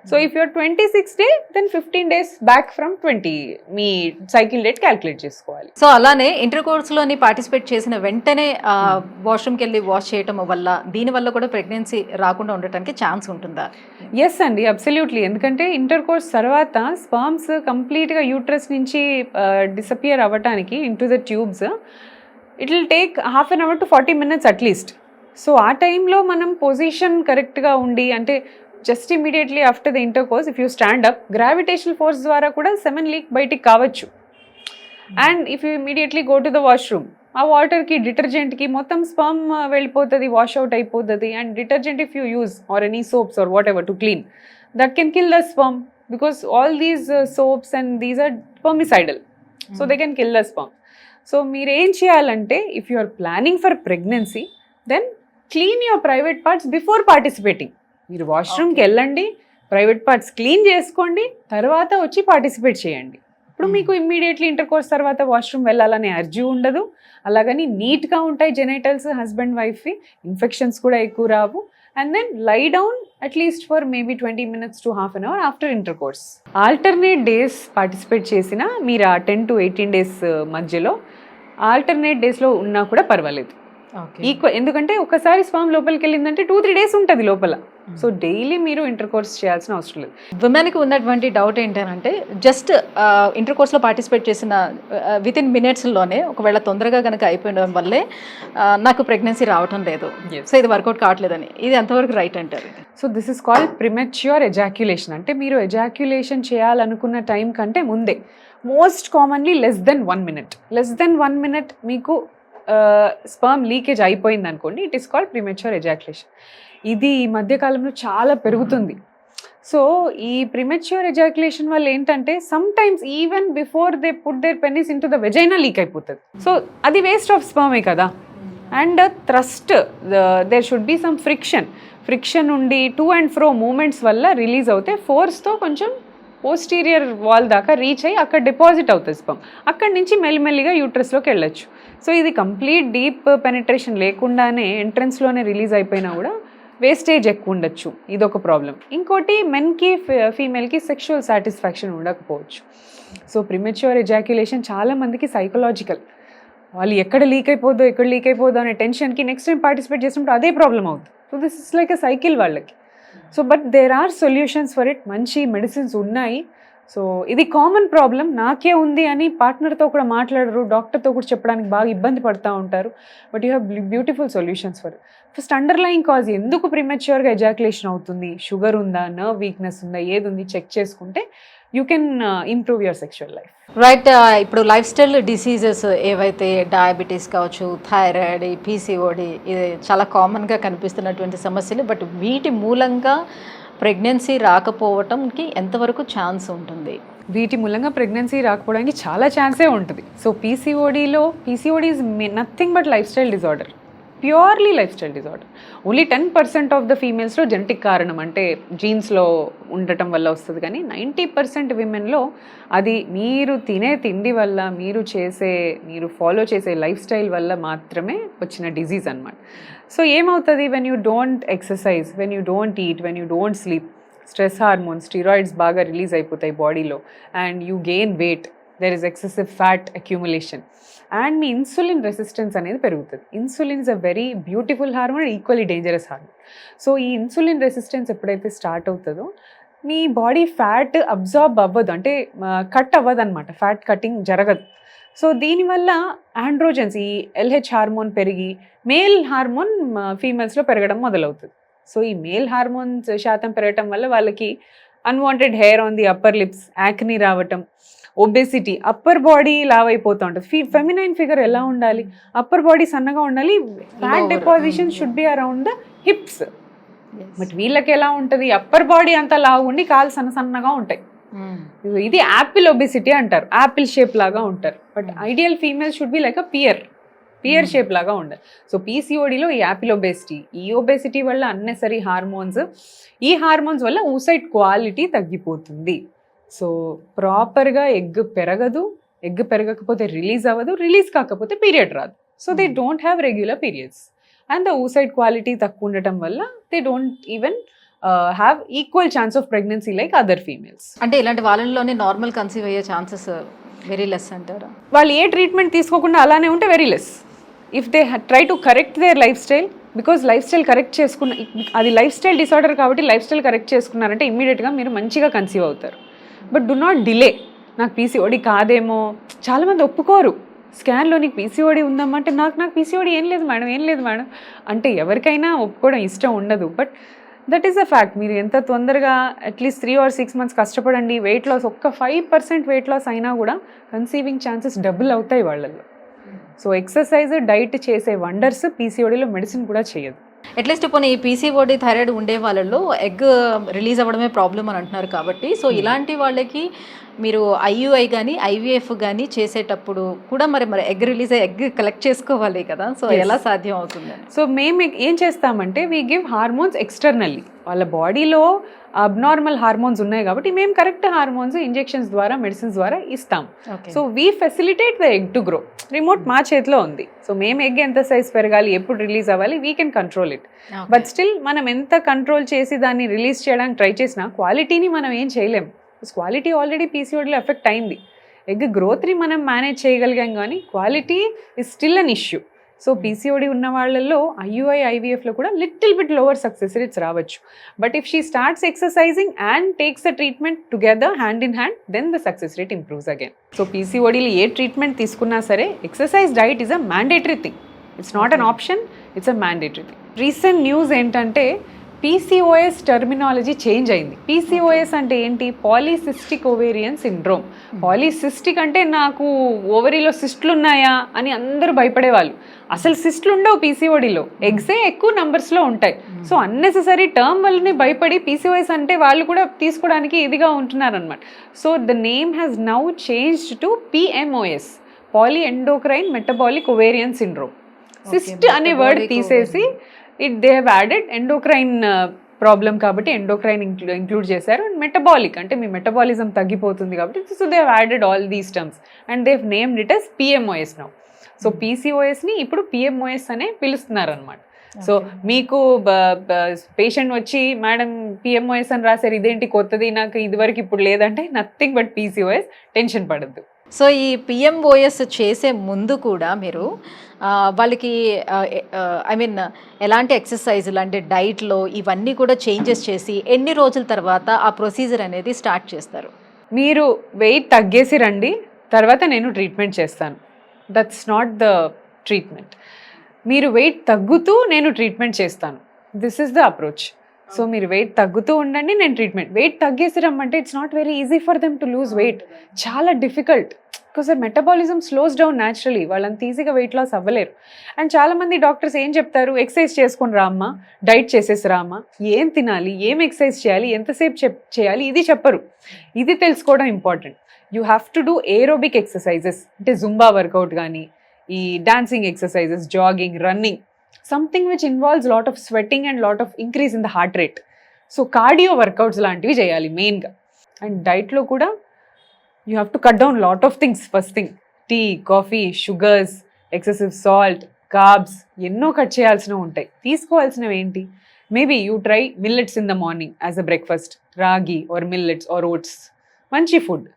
So if your 26th day then 15 days back from 20 మీ సైకిల్ డేట్ క్యాల్కులేట్ చేసుకోవాలి. సో అలానే ఇంటర్ కోర్స్లోని పార్టిసిపేట్ చేసిన వెంటనే వాష్రూమ్కి వెళ్ళి వాష్ చేయటం వల్ల దీనివల్ల కూడా ప్రెగ్నెన్సీ రాకుండా ఉండటానికి ఛాన్స్ ఉంటుందా? ఎస్ అండి, అబ్సల్యూట్లీ. ఎందుకంటే ఇంటర్ కోర్స్ తర్వాత స్పర్మ్స్ కంప్లీట్గా యూట్రస్ నుంచి డిసపియర్ అవ్వటానికి into the tubes it will take half an hour to 40 minutes at least. So ఆ టైంలో మనం పొజిషన్ కరెక్ట్గా ఉండి, అంటే just immediately after the inter course if you stand up, gravitational force ద్వారా కూడా సెమెన్ లీక్ బయటికి కావచ్చు. And if you immediately go to the washroom, ఆ వాటర్కి డిటర్జెంట్కి మొత్తం స్పర్మ్ వెళ్ళిపోతుంది, వాష్ అవుట్ అయిపోతుంది. And detergent if you use or any soaps or whatever to clean, that can kill the sperm because all these soaps and these are spermicidal. So they can kill the sperm. So మీరు ఏం చేయాలంటే, if you are planning for pregnancy then clean your private parts before participating. మీరు వాష్రూమ్కి వెళ్ళండి, private parts clean చేసుకోండి, తర్వాత వచ్చి participate చేయండి. ఇప్పుడు మీకు ఇమ్మీడియట్లీ ఇంటర్ కోర్స్ తర్వాత వాష్రూమ్ వెళ్ళాలనే అర్జీ ఉండదు. అలాగని నీట్గా ఉంటాయి జెనైటల్స్ హస్బెండ్ వైఫ్వి, ఇన్ఫెక్షన్స్ కూడా ఎక్కువ రావు. And then lie down at least for maybe 20 minutes to half an hour after intercourse. Alternate days participate చేసినా మీరు ఆ 10 to 18 days మధ్యలో ఆల్టర్నేట్ డేస్లో ఉన్నా కూడా పర్వాలేదు. ఎందుకంటే ఒకసారి స్పర్మ్ లోపలికి వెళ్ళిందంటే 2-3 days ఉంటుంది లోపల. సో డైలీ మీరు ఇంటర్ కోర్స్ చేయాల్సిన అవసరం లేదు. విమెన్కి ఉన్నటువంటి డౌట్ ఏంటంటే, జస్ట్ ఇంటర్ కోర్స్లో పార్టిసిపేట్ చేసిన వితిన్ మినిట్స్లోనే ఒకవేళ తొందరగా కనుక అయిపోవడం వల్లే నాకు ప్రెగ్నెన్సీ రావటం లేదు, సో ఇది వర్కౌట్ కావట్లేదని, ఇది ఎంతవరకు రైట్ అంటారు? So this is called premature ejaculation. అంటే మీరు ఎజాక్యులేషన్ చేయాలనుకున్న టైం కంటే ముందే, most commonly less than 1 minute మీకు స్పర్మ్ లీకేజ్ అయిపోయింది అనుకోండి, it is called premature ejaculation. ఇది ఈ మధ్యకాలంలో చాలా పెరుగుతుంది. సో ఈ ప్రిమెచ్యూర్ ఎజాక్యులేషన్ వల్ల ఏంటంటే some times even before they put their penis into the vagina leak అయిపోతుంది. సో అది వేస్ట్ ఆఫ్ స్పర్మే కదా. And thrust, there should be some friction ఉండి టు అండ్ ఫ్రో మూమెంట్స్ వల్ల రిలీజ్ అవుతే ఫోర్స్తో కొంచెం పోస్టీరియర్ వాల్ దాకా రీచ్ అయ్యి అక్కడ డిపాజిట్ అవుతుంది స్పర్మ్. అక్కడి నుంచి మెల్లిమెల్లిగా యూట్రస్లోకి వెళ్ళొచ్చు. సో ఇది కంప్లీట్ డీప్ పెనిట్రేషన్ లేకుండానే ఎంట్రన్స్లోనే రిలీజ్ అయిపోయినా కూడా వేస్టేజ్ ఎక్కువ ఉండొచ్చు, ఇదొక ప్రాబ్లం. ఇంకోటి మెన్కి ఫీమేల్కి సెక్షువల్ సాటిస్ఫాక్షన్ ఉండకపోవచ్చు. సో ప్రిమెచ్యూర్ ఎజాక్యులేషన్ చాలా మందికి సైకలాజికల్. వాళ్ళు ఎక్కడ లీక్ అయిపోద్దో అనే టెన్షన్కి నెక్స్ట్ టైం పార్టిసిపేట్ చేసినప్పుడు అదే ప్రాబ్లం అవుతుంది. So this is like a cycle వాళ్ళకి. So but there are solutions for it, మంచి మెడిసిన్స్ ఉన్నాయి. సో ఇది కామన్ ప్రాబ్లం, నాకే ఉంది అని పార్ట్నర్తో కూడా మాట్లాడరు, డాక్టర్తో కూడా చెప్పడానికి బాగా ఇబ్బంది పడుతూ ఉంటారు. But you have beautiful solutions for. First underline cause, ఎందుకు ప్రిమెచ్యూర్గా ఎజాక్యులేషన్ అవుతుంది, షుగర్ ఉందా, నర్వ్ వీక్నెస్ ఉందా, ఏది ఉంది చెక్ చేసుకుంటే you can improve your sexual life. Right. ఇప్పుడు లైఫ్ స్టైల్ డిసీజెస్ ఏవైతే డయాబెటీస్ కావచ్చు, థైరాయిడ్, పీసీఓడి, ఇది చాలా కామన్గా కనిపిస్తున్నటువంటి సమస్యలు. బట్ వీటి మూలంగా ప్రెగ్నెన్సీ రాకపోవటంకి ఎంతవరకు ఛాన్స్ ఉంటుంది? వీటి మూలంగా ప్రెగ్నెన్సీ రాకపోవడానికి చాలా ఛాన్సే ఉంటుంది. So PCOD is nothing but lifestyle disorder, purely lifestyle disorder. Only 10% of the ఫీమేల్స్లో జెనెటిక్ కారణం, అంటే జీన్స్లో ఉండటం వల్ల వస్తుంది. కానీ 90% విమెన్లో అది మీరు తినే తిండి వల్ల, మీరు ఫాలో చేసే లైఫ్ స్టైల్ వల్ల మాత్రమే వచ్చిన డిజీజ్ అన్నమాట. సో ఏమవుతుంది, when you don't exercise, when you don't eat, when you don't sleep, stress hormones, steroids బాగా రిలీజ్ అయిపోతాయి బాడీలో, and you gain weight. There is excessive fat accumulation and me insulin resistance అనేది పెరుగుతుంది. Insulin is a very beautiful hormone, equally dangerous hormone. So ఈ insulin resistance ఎప్పుడైతే start అవుతుందో మీ body fat absorb అవ్వదు, అంటే కట్ అవ్వదు అనమాట, ఫ్యాట్ కటింగ్ జరగదు. సో దీనివల్ల ఆండ్రోజన్స్, ఈ LH హార్మోన్ పెరిగి మేల్ హార్మోన్ ఫీమేల్స్లో పెరగడం మొదలవుతుంది. సో ఈ మేల్ హార్మోన్స్ శాతం పెరగడం వల్ల వాళ్ళకి unwanted hair on the upper lips, acne రావటం, ఒబెసిటీ, అప్పర్ బాడీ లావ్ అయిపోతూ ఉంటుంది. ఫెమినైన్ ఫిగర్ ఎలా ఉండాలి? అప్పర్ బాడీ సన్నగా ఉండాలి, fat deposition should be around the hips. But వీళ్ళకి ఎలా ఉంటుంది? అప్పర్ బాడీ అంతా లావు ఉండి కాలు సన్నగా ఉంటాయి. ఇది యాపిల్ ఒబెసిటీ అంటారు, యాపిల్ షేప్ లాగా ఉంటారు. But ideal female should be like a pear shape లాగా ఉండాలి. సో PCODలో ఈ యాపిల్ ఒబెసిటీ, ఈ ఒబెసిటీ వల్ల అన్నెసరీ హార్మోన్స్, ఈ హార్మోన్స్ వల్ల ఊసైట్ క్వాలిటీ తగ్గిపోతుంది. సో ప్రాపర్గా ఎగ్ పెరగదు, ఎగ్ పెరగకపోతే రిలీజ్ అవ్వదు, రిలీజ్ కాకపోతే పీరియడ్ రాదు. So they don't have regular periods and the oocyte quality తక్కువ ఉండటం వల్ల they don't even have equal chance of pregnancy like other females. అంటే ఇలాంటి వాళ్ళలోనే నార్మల్ కన్సీవ్ అయ్యే ఛాన్సెస్ వెరీ లెస్ అంటారా? వాళ్ళు ఏ ట్రీట్మెంట్ తీసుకోకుండా అలానే ఉంటే very less. If they try to correct their life style, because life style correct చేసుకున్న, అది లైఫ్ స్టైల్ డిసార్డర్ కాబట్టి లైఫ్ స్టైల్ కరెక్ట్ చేసుకున్నారంటే ఇమ్మీడియట్గా మీరు మంచిగా కన్సీవ్ అవుతారు. But do not delay. నాకు PCOD కాదేమో, చాలామంది ఒప్పుకోరు. స్కాన్లో నీకు PCOD ఉందమ్మంటే నాకు PCOD ఏం లేదు మేడం అంటే ఎవరికైనా ఒప్పుకోవడం ఇష్టం ఉండదు. But that is a fact. మీరు ఎంత తొందరగా అట్లీస్ట్ 3 or 6 months కష్టపడండి, వెయిట్ లాస్ ఒక్క 5% వెయిట్ లాస్ అయినా కూడా కన్సీవింగ్ ఛాన్సెస్ డబుల్ అవుతాయి వాళ్ళల్లో. సో ఎక్సర్సైజ్, డైట్ చేసే వండర్స్ PCODలో మెడిసిన్ కూడా చేయదు. అట్లీస్ట్ ఇప్పుడు ఈ PCOD థైరాయిడ్ ఉండే వాళ్ళలో ఎగ్ రిలీజ్ అవ్వడమే ప్రాబ్లం అని అంటున్నారు కాబట్టి, సో ఇలాంటి వాళ్ళకి మీరు IUI కానీ IVF కానీ చేసేటప్పుడు కూడా మరి ఎగ్ రిలీజ్ ఎగ్ కలెక్ట్ చేసుకోవాలి కదా, సో ఎలా సాధ్యం అవుతుంది? సో మేము ఏం చేస్తామంటే వీ గివ్ హార్మోన్స్ ఎక్స్టర్నల్లీ. వాళ్ళ బాడీలో అబ్నార్మల్ హార్మోన్స్ ఉన్నాయి కాబట్టి మేము కరెక్ట్ హార్మోన్స్ ఇంజెక్షన్స్ ద్వారా, మెడిసిన్స్ ద్వారా ఇస్తాం. So we facilitate the egg to grow. Remote మా చేతిలో ఉంది. సో మేము ఎగ్ ఎంత సైజ్ పెరగాలి, ఎప్పుడు రిలీజ్ అవ్వాలి, we can control it. But still మనం ఎంత కంట్రోల్ చేసి దాన్ని రిలీజ్ చేయడానికి ట్రై చేసినా క్వాలిటీని మనం ఏం చేయలేం. క్వాలిటీ ఆల్రెడీ PCODలో ఎఫెక్ట్ అయింది. ఎగ్ గ్రోత్ని మనం మేనేజ్ చేయగలిగాం కానీ quality is still an issue. So PCOD ఉన్న వాళ్ళల్లో IUI, IVFలో కూడా little bit lower success rates రావచ్చు. But if she starts exercising and takes the treatment together hand in hand, then the success rate improves again. So PCODలో ఏ treatment తీసుకున్నా సరే exercise, diet is a mandatory thing. It's not an option, it's a mandatory thing. Recent news ఏంటంటే PCOS terminology change అయింది. PCOS అంటే ఏంటి? Polycystic ovarian syndrome. Polycystic అంటే నాకు ఓవరీలో సిస్ట్లు ఉన్నాయా అని అందరూ భయపడేవాళ్ళు. అసలు సిస్ట్లు ఉండవు PCODలో, ఎగ్సే ఎక్కువ నంబర్స్లో ఉంటాయి. సో అన్నెసెసరీ టర్మ్ వల్లనే భయపడి PCOS అంటే వాళ్ళు కూడా తీసుకోవడానికి ఇదిగా ఉంటున్నారనమాట. So the name has now changed to PMOS, poly endocrine metabolic ovarian syndrome. Cyst అనే వర్డ్ తీసేసి they have added endocrine problem కాబట్టి ఎండోక్రైన్ ఇంక్లూడ్ చేశారు. అండ్ మెటబాలిక్ అంటే మీ మెటబాలిజం తగ్గిపోతుంది కాబట్టి, so they have added all these terms and they have named it as PMOS now. So PCOSని ఇప్పుడు PMOS అనే పిలుస్తున్నారు అనమాట. సో మీకు పేషెంట్ వచ్చి మేడం PMOS అని రాశారు, ఇదేంటి కొత్తది, నాకు ఇదివరకు ఇప్పుడు లేదంటే నథింగ్ బట్ PCOS, టెన్షన్ పడద్దు. సో ఈ PMOS చేసే ముందు కూడా మీరు వాళ్ళకి ఎలాంటి ఎక్సర్సైజులు అంటే డైట్లో ఇవన్నీ కూడా చేంజెస్ చేసి ఎన్ని రోజుల తర్వాత ఆ ప్రొసీజర్ అనేది స్టార్ట్ చేస్తారు? మీరు వెయిట్ తగ్గేసి రండి, తర్వాత నేను ట్రీట్మెంట్ చేస్తాను. That's not the treatment. మీరు వెయిట్ తగ్గుతూ నేను ట్రీట్మెంట్ చేస్తాను, this is the approach. So మీరు వెయిట్ తగ్గుతూ ఉండండి, నేను ట్రీట్మెంట్. వెయిట్ తగ్గేసి రమ్మంటే it's not very easy for them to lose weight. చాలా difficult, because metabolism slows down naturally. వాళ్ళంత ఈజీగా వెయిట్ లాస్ అవ్వలేరు. అండ్ చాలామంది డాక్టర్స్ ఏం చెప్తారు, ఎక్సర్సైజ్ చేసుకొని రామ్మా, డైట్ చేసేసి రామ్మా, ఏం తినాలి, ఏం ఎక్సర్సైజ్ చేయాలి, ఎంతసేపు చేయాలి, ఇది చెప్పరు. ఇది తెలుసుకోవడం important. You have to do aerobic exercises, అంటే జుంబా వర్కౌట్ కానీ, ఈ dancing exercises, jogging, running, something which involves lot of sweating and lot of increase in the heart rate. So cardio workouts లాంటివి చేయాలి మెయిన్గా. అండ్ డైట్లో కూడా you have to cut down lot of things. First thing tea, coffee, sugars, excessive salt, carbs ఎన్నో cut చేయాల్సినవి ఉంటాయి. తీసుకోవాల్సినవి ఏంటి? Maybe you try millets in the morning as a breakfast, ragi or millets or oats. మంచి food,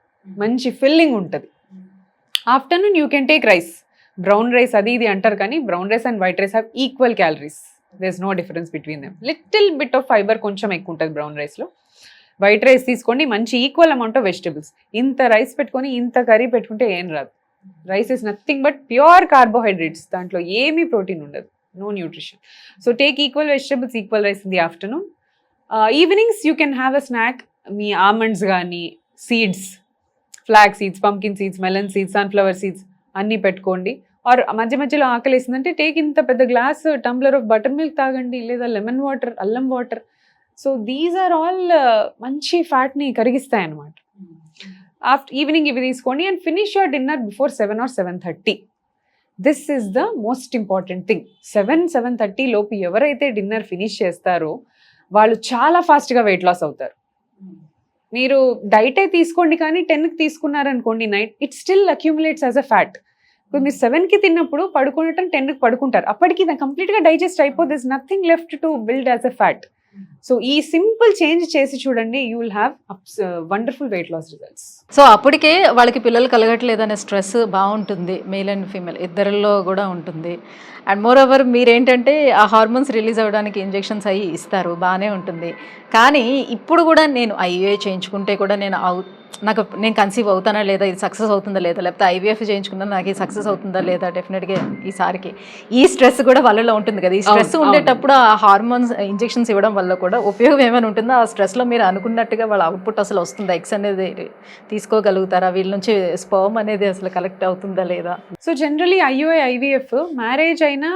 మంచి filling ఉంటుంది. Afternoon you can take rice, brown rice అది ఇది అంటారు కానీ brown rice and white rice have equal calories, there is no difference between them. Little bit of fibre కొంచెం ఎక్కువ ఉంటుంది బ్రౌన్ రైస్లో. వైట్ రైస్ తీసుకోండి, మంచి ఈక్వల్ అమౌంట్ ఆఫ్ వెజిటబుల్స్. ఇంత రైస్ పెట్టుకొని ఇంత కర్రీ పెట్టుకుంటే ఏం రాదు. Rice is nothing but pure carbohydrates, దాంట్లో ఏమీ ప్రోటీన్ ఉండదు, no nutrition. So take equal vegetables, equal rice in the afternoon. Evenings you can have a snack, మీ ఆల్మండ్స్ కానీ seeds, flax seeds, pumpkin seeds, melon seeds, sunflower seeds అన్నీ పెట్టుకోండి. Are మధ్య మధ్యలో ఆకలి వేసిందంటే టేక్ ఇంత పెద్ద glass tumbler of buttermilk తాగండి, లేదా లెమన్ వాటర్, అల్లం water. So these are all మంచి ఫ్యాట్ని కరిగిస్తాయి అన్నమాట. ఆఫ్టర్ ఈవినింగ్ ఇవి తీసుకోండి and finish your dinner before 7 or 7:30. This is the most important thing. 7-7:30 లోపు ఎవరైతే డిన్నర్ ఫినిష్ చేస్తారో వాళ్ళు చాలా ఫాస్ట్గా వెయిట్ లాస్ అవుతారు. మీరు డైటే తీసుకోండి కానీ 10కి తీసుకున్నారనుకోండి night, it still accumulates as a fat. ఇప్పుడు మీరు 7కి తిన్నప్పుడు పడుకోవటం 10కి పడుకుంటారు, అప్పటికి కంప్లీట్గా డైజెస్ట్ అయిపోతే this nothing left to build as a fat. So ఈ సింపుల్ చేంజ్ చేసి చూడండి, you will have wonderful weight loss results. So అప్పటికే వాళ్ళకి పిల్లలు కలగట్లేదనే స్ట్రెస్ బాగుంటుంది, మేల్ అండ్ ఫీమేల్ ఇద్దరిలో కూడా ఉంటుంది. అండ్ మోర్ ఓవర్ మీరేంటంటే ఆ హార్మోన్స్ రిలీజ్ అవ్వడానికి ఇంజెక్షన్స్ అవి ఇస్తారు, బాగానే ఉంటుంది. కానీ ఇప్పుడు కూడా నేను ఐవీఐ చేయించుకుంటే కూడా నేను కన్సీవ్ అవుతానా లేదా, ఇది సక్సెస్ అవుతుందా లేదా, లేకపోతే ఐవీఎఫ్ చేయించుకున్నా నాకు ఇది సక్సెస్ అవుతుందా లేదా, డెఫినెట్గా ఈసారికి ఈ స్ట్రెస్ కూడా వాళ్ళలో ఉంటుంది కదా. ఈ స్ట్రెస్ ఉండేటప్పుడు ఆ హార్మోన్స్ ఇంజెక్షన్స్ ఇవ్వడం వల్ల కూడా ఉపయోగం ఏమైనా ఉంటుందా? ఆ స్ట్రెస్లో మీరు అనుకున్నట్టుగా వాళ్ళ అవుట్పుట్ అసలు వస్తుందా, ఎగ్స్ అనేది తీసుకోగలుగుతారా, వీళ్ళ నుంచి స్పర్మ్ అనేది అసలు కలెక్ట్ అవుతుందా లేదా? So generally IUI IVF marriage అయినా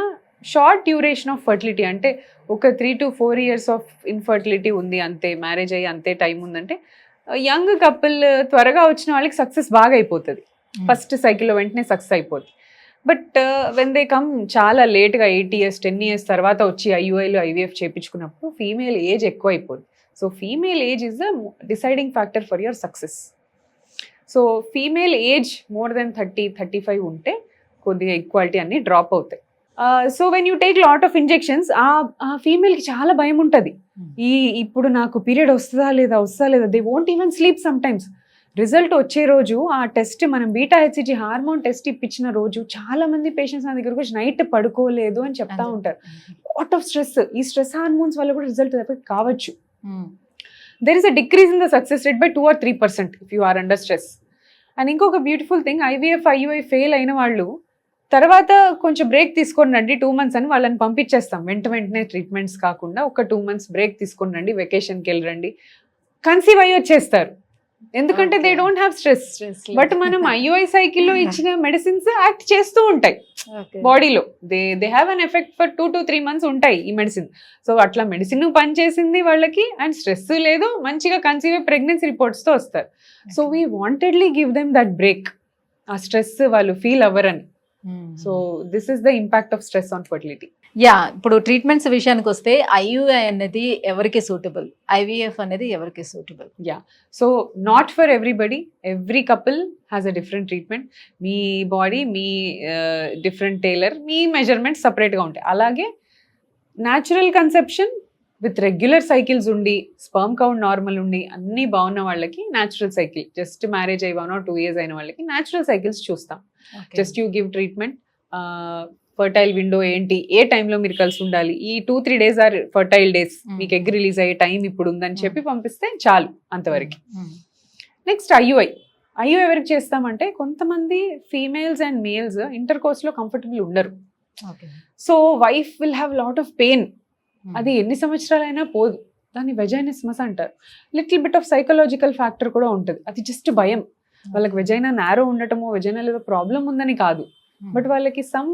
షార్ట్ డ్యూరేషన్ ఆఫ్ ఫర్టిలిటీ, అంటే ఒక 3 to 4 years ఆఫ్ ఇన్ఫర్టిలిటీ ఉంది అంతే, మ్యారేజ్ అయ్యి అంతే టైం ఉందంటే యంగ్ కపుల్ త్వరగా వచ్చిన వాళ్ళకి సక్సెస్ బాగా అయిపోతుంది, ఫస్ట్ సైకిల్లో వెంటనే సక్సెస్ అయిపోతుంది. బట్ వెన్ దే కమ్ చాలా లేట్గా 8 years 10 years తర్వాత వచ్చి ఐయుఐలో ఐవీఎఫ్ చేయించుకున్నప్పుడు ఫీమేల్ ఏజ్ ఎక్కువ అయిపోతుంది. So female age is the deciding factor for your success. So female age more than 30-35 ఉంటే కొద్దిగా ఈక్వాలిటీ అన్నీ డ్రాప్ అవుతాయి. So when you take lot of injections, ఆ ఫీమేల్కి చాలా భయం ఉంటుంది, ఇప్పుడు నాకు పీరియడ్ వస్తుందా లేదా, they won't even sleep some times. Result వచ్చే రోజు ఆ టెస్ట్, మనం బీటా హెచ్సిజీ హార్మోన్ టెస్ట్ ఇప్పించిన రోజు చాలా మంది పేషెంట్స్ నా దగ్గరకు వచ్చి నైట్ పడుకోలేదు అని చెప్తా ఉంటారు. లాట్ ఆఫ్ స్ట్రెస్, ఈ స్ట్రెస్ హార్మోన్స్ వల్ల కూడా రిజల్ట్ ఎఫెక్ట్ కావచ్చు. There is a decrease in the success rate by 2 or 3% if you are under stress. And ఇంకొక beautiful thing, IVF IUI fail అయిన వాళ్ళు తర్వాత కొంచెం బ్రేక్ తీసుకొని రండి 2 months అని వాళ్ళని పంపించేస్తాం. వెంటనే ట్రీట్మెంట్స్ కాకుండా ఒక 2 months బ్రేక్ తీసుకొని రండి, వెకేషన్కి వెళ్ళరండి, కన్సీవ్ అయ్యి వచ్చేస్తారు. ఎందుకంటే they don't have stress. But మనం ఐయుఐ సైకిల్లో ఇచ్చిన మెడిసిన్స్ యాక్ట్ చేస్తూ ఉంటాయి బాడీలో, they have an effect for 2 to 3 months ఉంటాయి ఈ మెడిసిన్. సో అట్లా మెడిసిన్ పనిచేసింది వాళ్ళకి, అండ్ స్ట్రెస్ లేదు, మంచిగా కన్సీవ్ ప్రెగ్నెన్సీ రిపోర్ట్స్తో వస్తారు. So we wantedly give them that break, ఆ స్ట్రెస్ వాళ్ళు ఫీల్ అవ్వరని. So this is the impact of stress on fertility. Yeah, ఇప్పుడు ట్రీట్మెంట్స్ విషయానికి వస్తే ఐయుఐ అనేది ఎవరికి సూటబుల్, ఐవీఎఫ్ అనేది ఎవరికి suitable? Yeah, so not for everybody, every couple has a different treatment. మీ బాడీ, మీ డిఫరెంట్ టైలర్, మీ మెజర్మెంట్స్ సపరేట్గా ఉంటాయి. అలాగే natural conception with regular cycles ఉండి, స్పర్మ్ కౌంట్ నార్మల్ ఉండి అన్నీ బాగున్న వాళ్ళకి న్యాచురల్ సైకిల్, జస్ట్ మ్యారేజ్ అయ్యి 1 or 2 years అయిన వాళ్ళకి న్యాచురల్ సైకిల్స్ చూస్తాం. Just you give treatment, fertile window ఏంటి, ఏ టైంలో మీరు కలిసి ఉండాలి, ఈ 2-3 days ఆర్ ఫర్టైల్ డేస్, మీకు ఎగ్ రిలీజ్ అయ్యే టైం ఇప్పుడు ఉందని చెప్పి పంపిస్తే చాలు, అంతవరకు. నెక్స్ట్ ఐయుఐ ఎవరికి చేస్తామంటే, కొంతమంది ఫీమేల్స్ అండ్ మేల్స్ ఇంటర్ కోర్స్లో కంఫర్టబుల్ ఉండరు. So wife will have lot of pain, అది ఎన్ని సంవత్సరాలైనా పోదు, దాన్ని వెజైనిస్మస్ అంటారు. Little bit of psychological factor కూడా ఉంటుంది, అది జస్ట్ భయం. వాళ్ళకి వెజైనా నారో ఉండటమో, వెజైనా ఏదో ప్రాబ్లం ఉందని కాదు, బట్ వాళ్ళకి some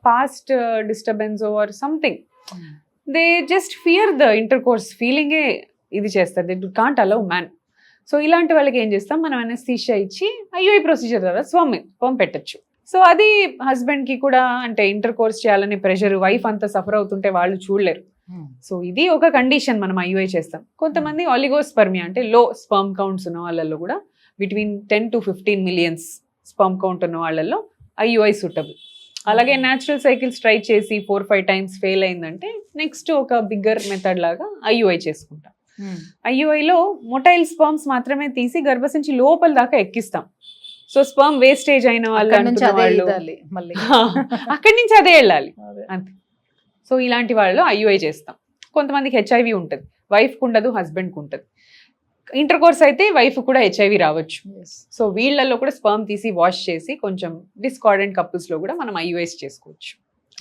past disturbance or something, they just fear the intercourse ఫీలింగే ఇది చేస్తారు, they can't allow man. So ఇలాంటి వాళ్ళకి ఏం చేస్తాం, మనం అనస్థీషియా ఇచ్చి ఐయుఐ ప్రొసీజర్ ద్వారా స్పర్మ్ పెట్టచ్చు. సో అది హస్బెండ్కి కూడా, అంటే ఇంటర్ కోర్స్ చేయాలని ప్రెషర్, వైఫ్ అంతా సఫర్ అవుతుంటే వాళ్ళు చూడలేరు. సో ఇది ఒక కండిషన్, మనం ఐయుఐ చేస్తాం. కొంతమంది ఆలిగోస్పర్మియా అంటే లో స్పర్మ్ కౌంట్స్ ఉన్న వాళ్ళల్లో కూడా between 10 to 15 million sperm count ఉన్న వాళ్ళల్లో ఐయుఐ సూటబుల్. అలాగే న్యాచురల్ సైకిల్స్ ట్రై చేసి 4-5 times ఫెయిల్ అయిందంటే నెక్స్ట్ ఒక బిగ్గర్ మెథడ్ లాగా ఐయుఐ చేసుకుంటాం. ఐయుఐలో మొటైల్ స్పర్మ్స్ మాత్రమే తీసి గర్భసంచి లోపల దాకా ఎక్కిస్తాం. సో స్పర్మ్ వేస్టేజ్ అయిన వాళ్ళు అక్కడి నుంచి అనుకున్న అదే వాళ్ళు ఇదాలి మళ్ళీ. అక్కడి నుంచి అదే వెళ్ళాలి అదే. అంతే. సో ఇలాంటి వాళ్ళు IUI చేస్తాం. కొంతమందికి HIV ఉంటుంది, వైఫ్కి ఉండదు, హస్బెండ్కి ఉంటుంది. ఇంటర్ కోర్స్ అయితే వైఫ్ కూడా HIV రావచ్చు. Yes. సో వీళ్ళల్లో కూడా స్పర్మ్ తీసి వాష్ చేసి కొంచెం డిస్కార్డెంట్ కపుల్స్ లో కూడా మనం IUIs చేసుకోవచ్చు.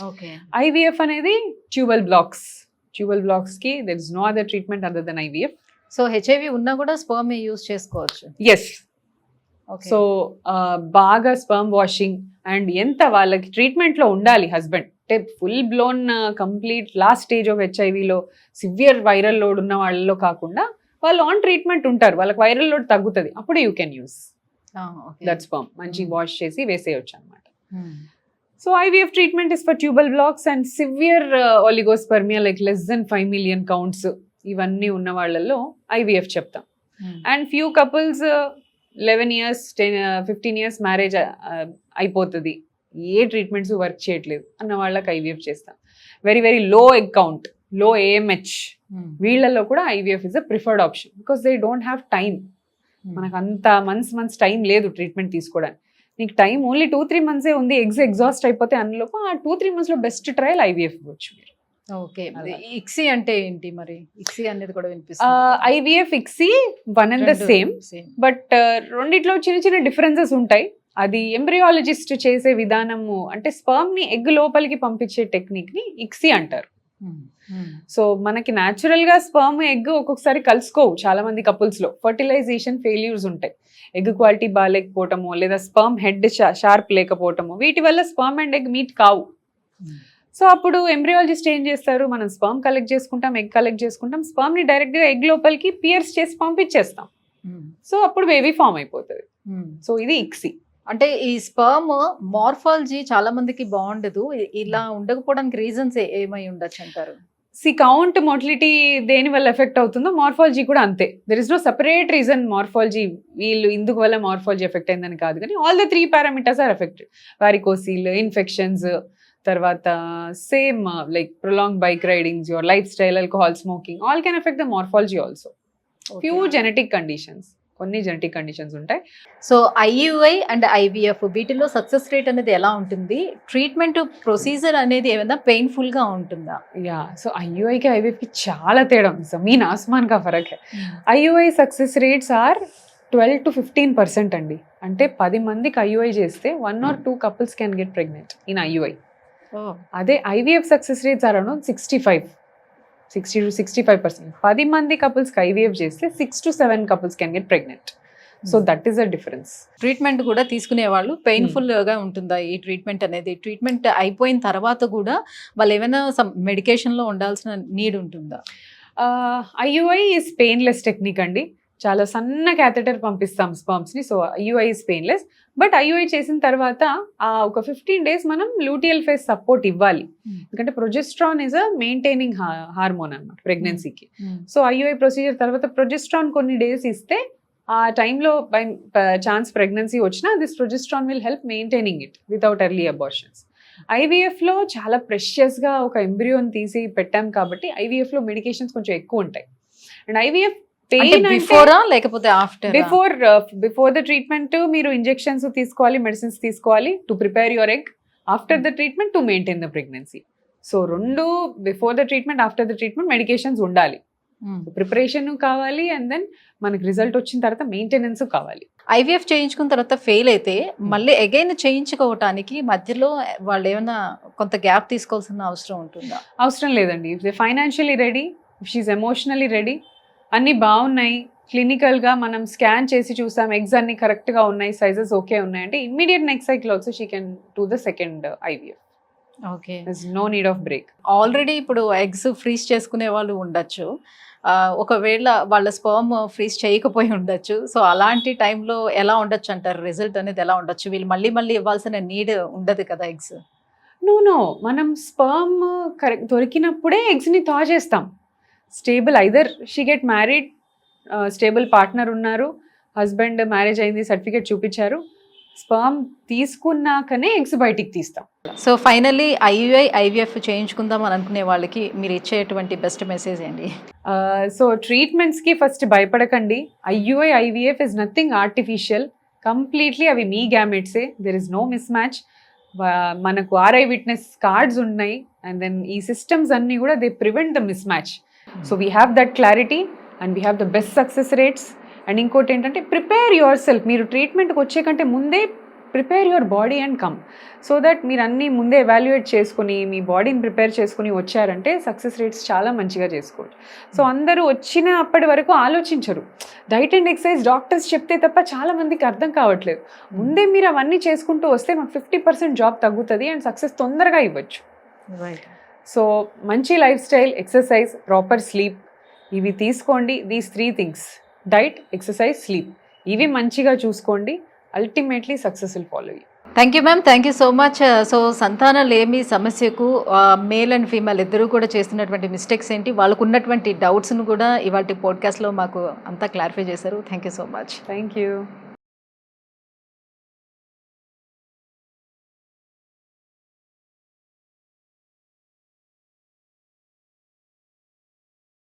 ఓకే. IVF అనేది ట్యూబల్ బ్లాక్స్ కి there is no other treatment other than IVF. So HIV ఉన్నా కూడా స్పర్మ్ యూజ్ చేసుకోవచ్చు. ఎస్. సో బాగా స్పర్మ్ వాషింగ్ అండ్ ఎంత వాళ్ళకి ట్రీట్మెంట్ లో ఉండాలి హస్బెండ్ అంటే full blown complete last stage of HIVలో సివియర్ వైరల్ లోడ్ ఉన్న వాళ్ళలో కాకుండా వాళ్ళు ఆన్ ట్రీట్మెంట్ ఉంటారు, వాళ్ళకి వైరల్ లోడ్ తగ్గుతుంది, అప్పుడు you can use that sperm. మంచి వాష్ చేసి వేసేయచ్చు అనమాట. So IVF treatment is for tubal blocks and severe oligospermia like less than 5 million counts ఇవన్నీ ఉన్న వాళ్ళల్లో IVF చెప్తాం. And few couples 11 years 15 years marriage అయిపోతుంది, ఏ ట్రీట్మెంట్స్ వర్క్ చేయట్లేదు అన్న వాళ్ళకి IVF చేస్తాం. Very very low egg count, లో AMH వీళ్ళల్లో కూడా IVF is a preferred option because they don't have time. మనకు అంత మంత్స్ టైం లేదు ట్రీట్మెంట్ తీసుకోవడానికి. నీకు టైం ఓన్లీ 2-3 months ఉంది, ఎగ్స్ ఎగ్జాస్ట్ అయిపోతే అందులోపు ఆ 2-3 months లో బెస్ట్ ట్రయల్ IVF ఇవ్వచ్చు మీరు. ఓకే. ఇక్సీ అంటే ఏంటి మరి? ఇక్సీ అనేది కూడా వినిపిస్తుంది. IVF ICSI one and the same, but రెండిట్లో చిన్న చిన్న డిఫరెన్సెస్ ఉంటాయి. అది ఎంబ్రియాలజిస్ట్ చేసే విధానము అంటే స్పర్మ్ ని ఎగ్ లోపలికి పంపించే టెక్నిక్ ని ఇక్సీ అంటారు. సో మనకి న్యాచురల్ గా స్పర్మ్ ఎగ్ ఒక్కొక్కసారి కలుసుకోవు చాలా మంది కపుల్స్ లో, ఫర్టిలైజేషన్ ఫెయిల్యూర్స్ ఉంటాయి, ఎగ్ క్వాలిటీ బాగాలేకపోవటము లేదా స్పర్మ్ హెడ్ షార్ప్ లేకపోవటము, వీటి వల్ల స్పర్మ్ అండ్ ఎగ్ మీట్ కావు. సో అప్పుడు ఎంబ్రియాలజిస్ట్ ఏం చేస్తారు, మనం స్పర్మ్ కలెక్ట్ చేసుకుంటాం, ఎగ్ కలెక్ట్ చేసుకుంటాం, స్పర్మ్ ని డైరెక్ట్ గా ఎగ్ లోపలికి పియర్స్ చేసి పంపించేస్తాం. సో అప్పుడు బేబీ ఫామ్ అయిపోతుంది. సో ఇది ఇక్సీ. అంటే ఈ స్పర్మ్ మార్ఫాలజీ చాలా మందికి బాగుండదు, ఇలా ఉండకపోవడానికి రీజన్స్ ఏమై ఉండొచ్చు అంటారు? కౌంట్ మోటిలిటీ దేని వల్ల ఎఫెక్ట్ అవుతుందో మార్ఫాలజీ కూడా అంతే. There is no separate reason morphology వీళ్ళు ఇందుకు వల్ల మార్ఫాలజీ ఎఫెక్ట్ అయిందని కాదు, కానీ all the 3 parameters are affected. Varicocele, infections, తర్వాత same like prolong bike ridings, your life style, alcohol smoking, all can affect the morphology also. Few genetic conditions, కొన్ని genetic conditions ఉంటాయి. So IUI and IVF వీటిలో success rate అనేది ఎలా ఉంటుంది? Treatment procedure అనేది ఏమైనా painful గా ఉంటుందా? యా, సో IUI కి IVF కి చాలా తేడా ఉంది, జమీన్ ఆస్మాన్ కా ఫరక్ హై. IUI success rates are 12 to 15% అండి. అంటే 10 మందికి IUI చేస్తే 1 or 2 couples can get pregnant in IUI. అదే IVF success rates are around 60 to 65%. 10 మంది కపుల్స్కి IVF చేస్తే 6 to 7 couples can get pregnant. So that is the difference. Treatment కూడా తీసుకునే వాళ్ళు పెయిన్ఫుల్ గా ఉంటుందా ఈ ట్రీట్మెంట్ అనేది? ట్రీట్మెంట్ అయిపోయిన తర్వాత కూడా వాళ్ళు ఏమైనా మెడికేషన్ లో ఉండాల్సిన నీడ్ ఉంటుందా? IUI ఈజ్ పెయిన్లెస్ టెక్నిక్ అండి. చాలా సన్న క్యాథెటర్ పంపిస్తాం స్పర్మ్స్ ని. So IUI is painless. But IUI చేసిన తర్వాత ఒక 15 days మనం లూటియల్ ఫేజ్ సపోర్ట్ ఇవ్వాలి, ఎందుకంటే progesterone is a maintaining hormone అన్నమాట ప్రెగ్నెన్సీకి. సో IUI ప్రొసీజర్ తర్వాత ప్రొజెస్ట్రాన్ కొన్ని డేస్ ఇస్తే ఆ టైంలో బై ఛాన్స్ ప్రెగ్నెన్సీ వచ్చినా this progesterone will help maintaining it without early abortions. IVF లో చాలా ప్రెషియస్ గా ఒక ఎంబ్రియోని తీసి పెట్టాం కాబట్టి IVF లో మెడికేషన్స్ కొంచెం ఎక్కువ ఉంటాయి. అండ్ IVF లేకపోతే బిఫోర్ ద ట్రీట్మెంట్ మీరు ఇంజెక్షన్స్ తీసుకోవాలి, మెడిసిన్స్ తీసుకోవాలి to prepare your egg. After the treatment to maintain the pregnancy. So రెండు before the treatment, after the treatment medications ఉండాలి, ప్రిపరేషన్ కావాలి, అండ్ దెన్ మనకి రిజల్ట్ వచ్చిన తర్వాత మెయింటెనెన్స్ కావాలి. IVF చేయించుకున్న తర్వాత ఫెయిల్ అయితే మళ్ళీ అగైన్ చేయించుకోవటానికి మధ్యలో వాళ్ళు ఏమైనా కొంత గ్యాప్ తీసుకోవాల్సిన అవసరం ఉంటుందా? అవసరం లేదండి. If they financially ready, if she's emotionally ready, అన్నీ బాగున్నాయి, క్లినికల్గా మనం స్కాన్ చేసి చూసాం, ఎగ్స్ అన్ని కరెక్ట్గా ఉన్నాయి, సైజెస్ ఓకే ఉన్నాయి అంటే immediate next cycle also she can do the second IVF. Okay, no need of break. Already ఇప్పుడు ఎగ్స్ ఫ్రీజ్ చేసుకునే వాళ్ళు ఉండొచ్చు, ఒకవేళ వాళ్ళ స్పర్మ్ ఫ్రీజ్ చేయకపోయి ఉండొచ్చు. సో అలాంటి టైంలో ఎలా ఉండొచ్చు అంటారు? రిజల్ట్ అనేది ఎలా ఉండొచ్చు? వీళ్ళు మళ్ళీ ఇవ్వాల్సిన నీడ్ ఉండదు కదా ఎగ్స్? నో, మనం స్పర్మ్ కరెక్ట్ దొరికినప్పుడే ఎగ్స్ని థా చేస్తాం. Stable, either she get married, stable partner ఉన్నారు, హస్బెండ్ మ్యారేజ్ అయింది, సర్టిఫికేట్ చూపించారు, స్పర్మ్ తీసుకున్నాకనే ఎగ్స్ బయటికి తీస్తాం. సో ఫైనల్లీ IUI IVF చేయించుకుందాం అని అనుకునే వాళ్ళకి మీరు ఇచ్చేటువంటి బెస్ట్ మెసేజ్ ఏంటి? సో ట్రీట్మెంట్స్కి ఫస్ట్ భయపడకండి. IUI IVF is nothing artificial, completely అవి మీ గ్యామెట్సే, there is no mismatch. మనకు ఆర్ఐ విట్నెస్ కార్డ్స్ ఉన్నాయి, అండ్ దెన్ ఈ సిస్టమ్స్ అన్నీ కూడా they prevent the miss match. So we have that clarity and we have the best success rates. And ఇంకోటి ఏంటంటే ప్రిపేర్ యువర్ సెల్ఫ్. మీరు ట్రీట్మెంట్కి వచ్చే కంటే ముందే prepare your body and come, so that మీరు అన్నీ ముందే ఎవాల్యుయేట్ చేసుకుని మీ బాడీని ప్రిపేర్ చేసుకుని వచ్చారంటే సక్సెస్ రేట్స్ చాలా మంచిగా చేసుకోవచ్చు. సో అందరూ వచ్చిన అప్పటి వరకు ఆలోచించరు. డైట్ అండ్ ఎక్సర్సైజ్ డాక్టర్స్ చెప్తే తప్ప చాలా మందికి అర్థం కావట్లేదు. ముందే మీరు అవన్నీ చేసుకుంటూ వస్తే మాకు 50% జాబ్ తగ్గుతుంది అండ్ సక్సెస్ తొందరగా ఇవ్వచ్చు. రైట్. సో మంచి life style, exercise, proper sleep, ఇవి తీసుకోండి. These 3 things, diet, exercise, sleep, ఇవి మంచిగా చూసుకోండి. Ultimately success will follow you. Thank you ma'am, thank you so much. So సంతానలేమి సమస్యకు మేల్ అండ్ ఫీమేల్ ఇద్దరు కూడా చేస్తున్నటువంటి మిస్టేక్స్ ఏంటి, వాళ్ళకు ఉన్నటువంటి డౌట్స్ను కూడా ఇవాళ పోడ్కాస్ట్లో మాకు అంతా క్లారిఫై చేశారు. Thank you so much. Thank you.